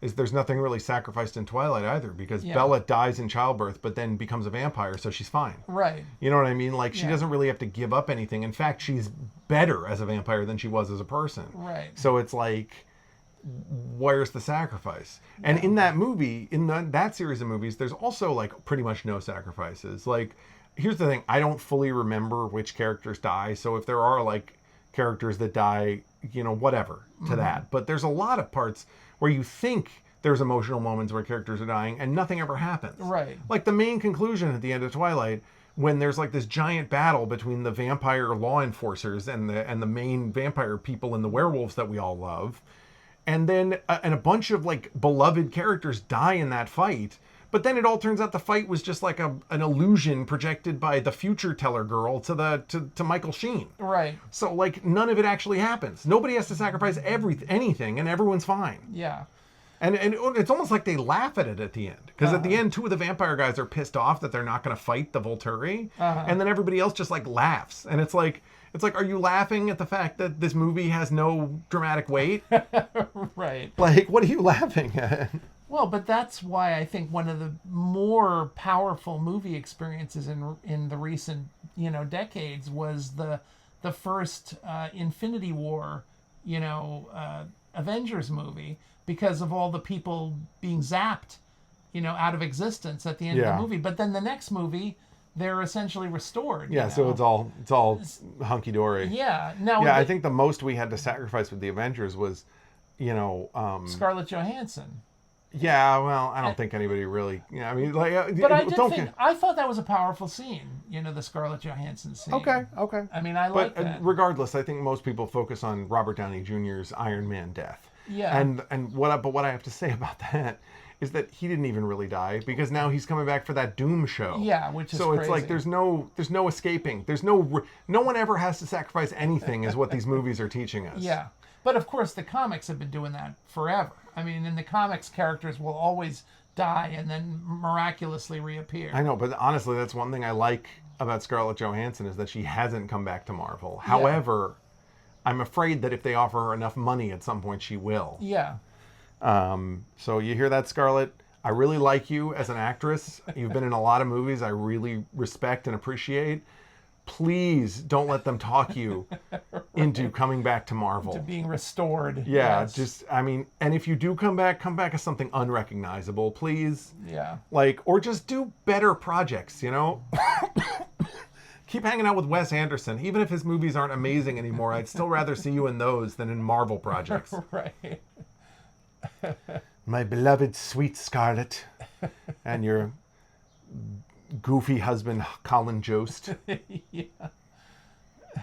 Speaker 1: Is there's nothing really sacrificed in Twilight either, because Bella dies in childbirth, but then becomes a vampire, so she's fine.
Speaker 2: Right.
Speaker 1: You know what I mean? Like, she doesn't really have to give up anything. In fact, she's better as a vampire than she was as a person.
Speaker 2: Right.
Speaker 1: So it's like... where's the sacrifice? And in that movie, in that series of movies, there's also like pretty much no sacrifices. Like, here's the thing: I don't fully remember which characters die. So if there are like characters that die, you know, whatever to that. But there's a lot of parts where you think there's emotional moments where characters are dying and nothing ever happens.
Speaker 2: Right.
Speaker 1: Like the main conclusion at the end of Twilight, when there's like this giant battle between the vampire law enforcers and the main vampire people and the werewolves that we all love, and then and a bunch of like beloved characters die in that fight. But then it all turns out the fight was just like an illusion projected by the future teller girl to Michael Sheen.
Speaker 2: Right.
Speaker 1: So like none of it actually happens. Nobody has to sacrifice anything, and everyone's fine.
Speaker 2: Yeah.
Speaker 1: And it's almost like they laugh at it at the end. Because at the end, two of the vampire guys are pissed off that they're not going to fight the Volturi. And then everybody else just like laughs. And it's like, are you laughing at the fact that this movie has no dramatic weight?
Speaker 2: Right.
Speaker 1: Like, what are you laughing at?
Speaker 2: Well, but that's why I think one of the more powerful movie experiences in the recent, you know, decades was the first Infinity War, you know, Avengers movie, because of all the people being zapped, you know, out of existence at the end of the movie. But then the next movie, they're essentially restored.
Speaker 1: Yeah, so it's all hunky dory.
Speaker 2: Yeah. Now.
Speaker 1: Yeah, I think the most we had to sacrifice with the Avengers was, you know,
Speaker 2: Scarlett Johansson.
Speaker 1: Yeah, well, I don't think anybody really. Yeah, I mean, like,
Speaker 2: but I thought that was a powerful scene. You know, the Scarlett Johansson scene.
Speaker 1: Okay.
Speaker 2: I mean, I like that.
Speaker 1: But regardless, I think most people focus on Robert Downey Jr.'s Iron Man death.
Speaker 2: Yeah.
Speaker 1: And what I have to say about that is that he didn't even really die, because now he's coming back for that Doom show.
Speaker 2: Yeah, which is
Speaker 1: so it's
Speaker 2: crazy.
Speaker 1: like there's no escaping. There's no one ever has to sacrifice anything, is what these movies are teaching us.
Speaker 2: Yeah. But of course, the comics have been doing that forever. I mean, in the comics, characters will always die and then miraculously reappear.
Speaker 1: I know, but honestly, that's one thing I like about Scarlett Johansson, is that she hasn't come back to Marvel.
Speaker 2: Yeah.
Speaker 1: However, I'm afraid that if they offer her enough money at some point, she will.
Speaker 2: Yeah.
Speaker 1: So you hear that, Scarlett? I really like you as an actress. You've been in a lot of movies I really respect and appreciate. Please don't let them talk you into coming back to Marvel.
Speaker 2: To being restored.
Speaker 1: Yeah,
Speaker 2: Yes.
Speaker 1: and if you do come back as something unrecognizable, please.
Speaker 2: Yeah.
Speaker 1: Like, or just do better projects, you know? Keep hanging out with Wes Anderson. Even if his movies aren't amazing anymore, I'd still rather see you in those than in Marvel projects.
Speaker 2: Right.
Speaker 1: My beloved sweet Scarlett and your goofy husband, Colin Jost.
Speaker 2: Yeah.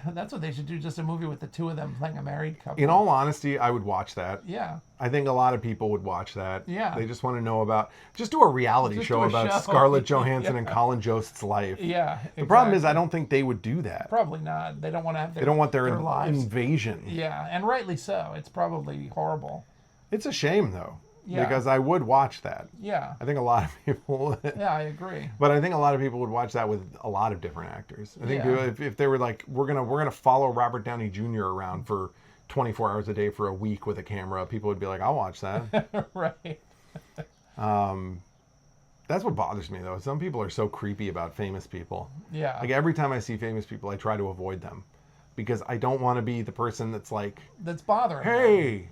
Speaker 2: That's what they should do, just a movie with the two of them playing a married couple.
Speaker 1: In all honesty, I would watch that.
Speaker 2: Yeah.
Speaker 1: I think a lot of people would watch that.
Speaker 2: Yeah.
Speaker 1: They just want to know about, just do a reality show about Scarlett Johansson and Colin Jost's life.
Speaker 2: Yeah. Exactly.
Speaker 1: The problem is, I don't think they would do that.
Speaker 2: Probably not. They don't want to have
Speaker 1: They don't want their
Speaker 2: lives.
Speaker 1: invasion.
Speaker 2: Yeah, and rightly so. It's probably horrible.
Speaker 1: It's a shame, though.
Speaker 2: Yeah.
Speaker 1: Because I would watch that.
Speaker 2: Yeah.
Speaker 1: I think a lot of people would.
Speaker 2: Yeah, I agree.
Speaker 1: But I think a lot of people would watch that with a lot of different actors. I think
Speaker 2: Yeah.
Speaker 1: if they were like, we're gonna follow Robert Downey Jr. around for 24 hours a day for a week with a camera, people would be like, I'll watch that.
Speaker 2: Right.
Speaker 1: That's what bothers me, though. Some people are so creepy about famous people.
Speaker 2: Yeah.
Speaker 1: Like, every time I see famous people, I try to avoid them, because I don't want to be the person that's like,
Speaker 2: That's bothering them.
Speaker 1: hey.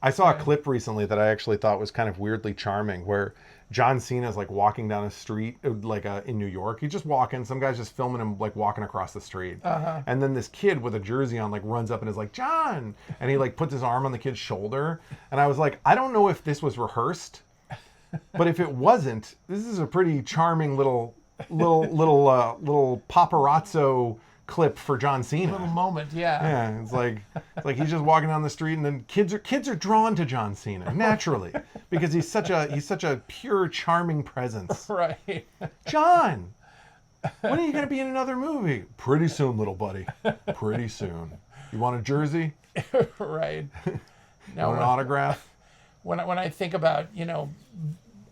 Speaker 1: I saw a clip recently that I actually thought was kind of weirdly charming, where John Cena's like walking down a street, like in New York. He's just walking. Some guy's just filming him like walking across the street. And then this kid with a jersey on like runs up and is like, John! And he like puts his arm on the kid's shoulder. And I was like, I don't know if this was rehearsed, but if it wasn't, this is a pretty charming little paparazzo clip for John Cena.
Speaker 2: Little moment, yeah.
Speaker 1: Yeah, it's like he's just walking down the street, and then kids are drawn to John Cena naturally, because he's such a pure, charming presence.
Speaker 2: Right.
Speaker 1: John, when are you going to be in another movie? Pretty soon, little buddy. Pretty soon. You want a jersey?
Speaker 2: Right.
Speaker 1: Now, want an autograph?
Speaker 2: When I think about, you know,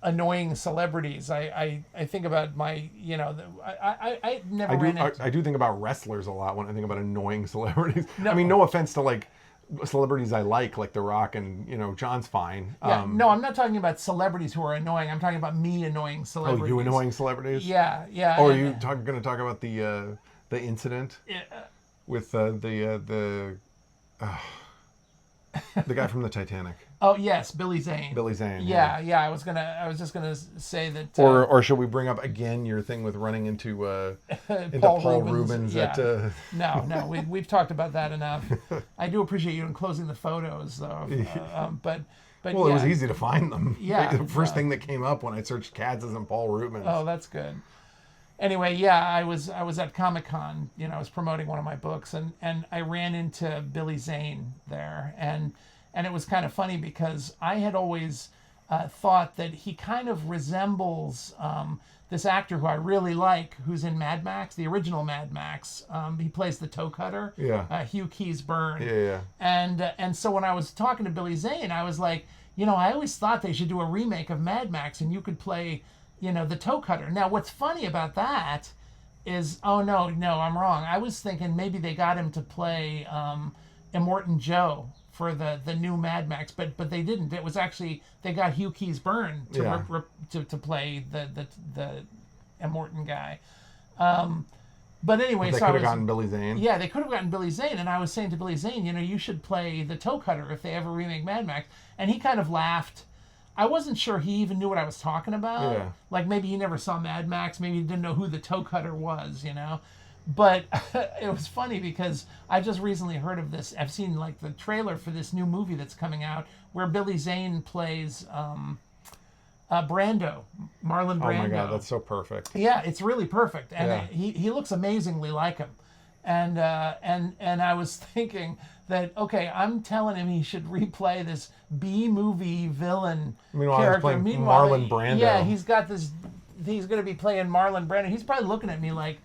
Speaker 2: annoying celebrities, I think about my, you know, I never ran into...
Speaker 1: I do think about wrestlers a lot when I think about annoying celebrities.
Speaker 2: No.
Speaker 1: I mean, no offense to like celebrities I like The Rock, and you know, John's fine.
Speaker 2: Yeah, no, I'm not talking about celebrities who are annoying. I'm talking about me annoying celebrities.
Speaker 1: Oh, you annoying celebrities?
Speaker 2: Yeah, yeah.
Speaker 1: Oh, are you going to talk about the incident
Speaker 2: Yeah.
Speaker 1: with The guy from the Titanic.
Speaker 2: Oh yes, Billy Zane.
Speaker 1: Billy Zane.
Speaker 2: Yeah. I was just gonna say that.
Speaker 1: Or should we bring up again your thing with running into Paul Rubens
Speaker 2: yeah.
Speaker 1: at?
Speaker 2: No, we've talked about that enough. I do appreciate you enclosing the photos though. But
Speaker 1: Well, it was easy to find them.
Speaker 2: Yeah.
Speaker 1: The first thing that came up when I searched cats isn't Paul Rubens.
Speaker 2: Oh, that's good. Anyway, yeah, I was at Comic-Con, I was promoting one of my books, and I ran into Billy Zane there, and it was kind of funny because I had always thought that he kind of resembles this actor who I really like, who's in Mad Max, the original Mad Max. He plays the toe cutter.
Speaker 1: Yeah.
Speaker 2: Hugh Keys-Byrne.
Speaker 1: Yeah.
Speaker 2: And so when I was talking to Billy Zane, I was like, I always thought they should do a remake of Mad Max, and you could play, the toe cutter. Now, what's funny about that is, no, I'm wrong. I was thinking maybe they got him to play Immortan Joe for the new Mad Max, but they didn't. It was actually, they got Hugh Keys-Byrne to play the Immortan guy. But anyway,
Speaker 1: they could have gotten Billy Zane.
Speaker 2: Yeah, they could have gotten Billy Zane, and I was saying to Billy Zane, you should play the toe cutter if they ever remake Mad Max, and he kind of laughed. I wasn't sure he even knew what I was talking about.
Speaker 1: Yeah.
Speaker 2: Like maybe he never saw Mad Max, maybe he didn't know who the toe cutter was, But it was funny because I just recently heard of this. I've seen like the trailer for this new movie that's coming out where Billy Zane plays Brando, Marlon Brando.
Speaker 1: Oh my God, that's so perfect.
Speaker 2: Yeah, it's really perfect, and he looks amazingly like him. And I was thinking that, okay, I'm telling him he should replay this B-movie villain character.
Speaker 1: Meanwhile, Marlon Brando.
Speaker 2: Yeah, he's got this. He's going to be playing Marlon Brando. He's probably looking at me like,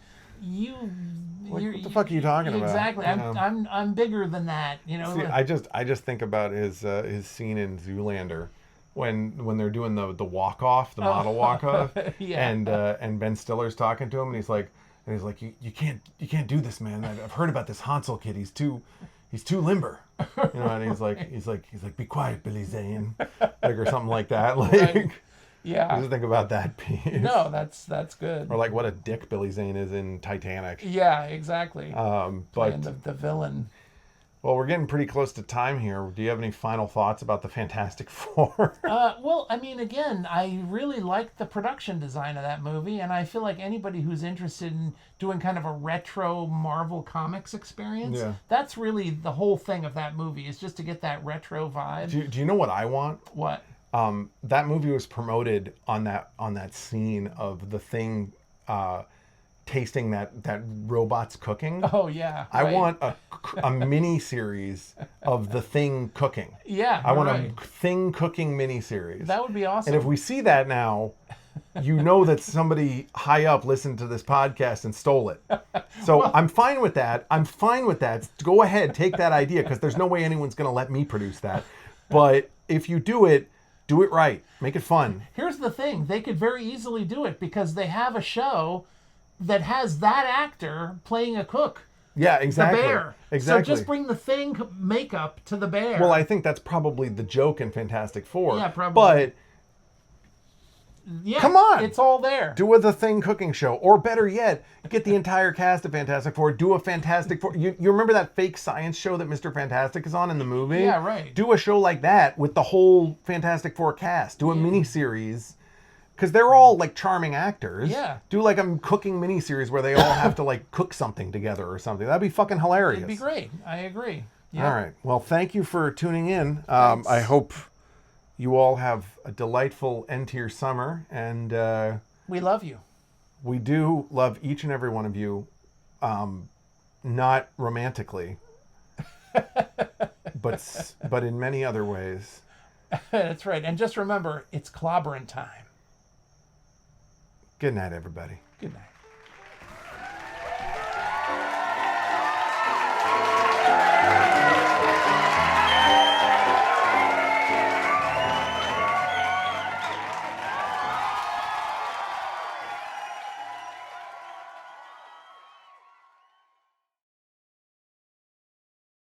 Speaker 1: what the fuck are you talking about?
Speaker 2: Exactly. I'm bigger than that.
Speaker 1: See, I just think about his scene in Zoolander. When they're doing the walk off, the model walk off, and Ben Stiller's talking to him, and he's like, you can't do this, man. I've heard about this Hansel kid. He's too limber, And he's like, be quiet, Billy Zane, or something like that.
Speaker 2: Right. Yeah.
Speaker 1: I just think about that piece.
Speaker 2: No, that's good.
Speaker 1: Or like what a dick Billy Zane is in Titanic.
Speaker 2: Yeah, exactly.
Speaker 1: But
Speaker 2: the villain.
Speaker 1: Well, we're getting pretty close to time here. Do you have any final thoughts about the Fantastic Four?
Speaker 2: Well, I mean, again, I really liked the production design of that movie, and I feel like anybody who's interested in doing kind of a retro Marvel Comics experience, that's really the whole thing of that movie, is just to get that retro vibe.
Speaker 1: Do you know what I want?
Speaker 2: What?
Speaker 1: That movie was promoted on that scene of the Thing tasting that robot's cooking.
Speaker 2: Oh yeah.
Speaker 1: I want a mini series of the Thing cooking.
Speaker 2: Yeah.
Speaker 1: I want a Thing cooking mini series.
Speaker 2: That would be awesome.
Speaker 1: And if we see that now, that somebody high up listened to this podcast and stole it. So well, I'm fine with that. Go ahead, take that idea, because there's no way anyone's going to let me produce that. But if you do it right. Make it fun.
Speaker 2: Here's the thing. They could very easily do it because they have a show that has that actor playing a cook.
Speaker 1: Yeah, exactly.
Speaker 2: The bear.
Speaker 1: Exactly.
Speaker 2: So just bring the Thing makeup to the bear.
Speaker 1: Well, I think that's probably the joke in Fantastic Four.
Speaker 2: Yeah, probably.
Speaker 1: But
Speaker 2: yeah,
Speaker 1: come on.
Speaker 2: It's all there.
Speaker 1: Do the Thing cooking show. Or better yet, get the entire cast of Fantastic Four. Do a Fantastic Four. You remember that fake science show that Mr. Fantastic is on in the movie?
Speaker 2: Yeah, right.
Speaker 1: Do a show like that with the whole Fantastic Four cast. Do a mini-series. Because they're all like charming actors.
Speaker 2: Yeah.
Speaker 1: Do like a cooking miniseries where they all have to like cook something together or something. That'd be fucking hilarious.
Speaker 2: It'd be great. I agree. Yep.
Speaker 1: All right. Well, thank you for tuning in. I hope you all have a delightful end to your summer. And
Speaker 2: we love you.
Speaker 1: We do love each and every one of you. Not romantically, but in many other ways.
Speaker 2: That's right. And just remember, it's clobbering time.
Speaker 1: Good night, everybody.
Speaker 2: Good night.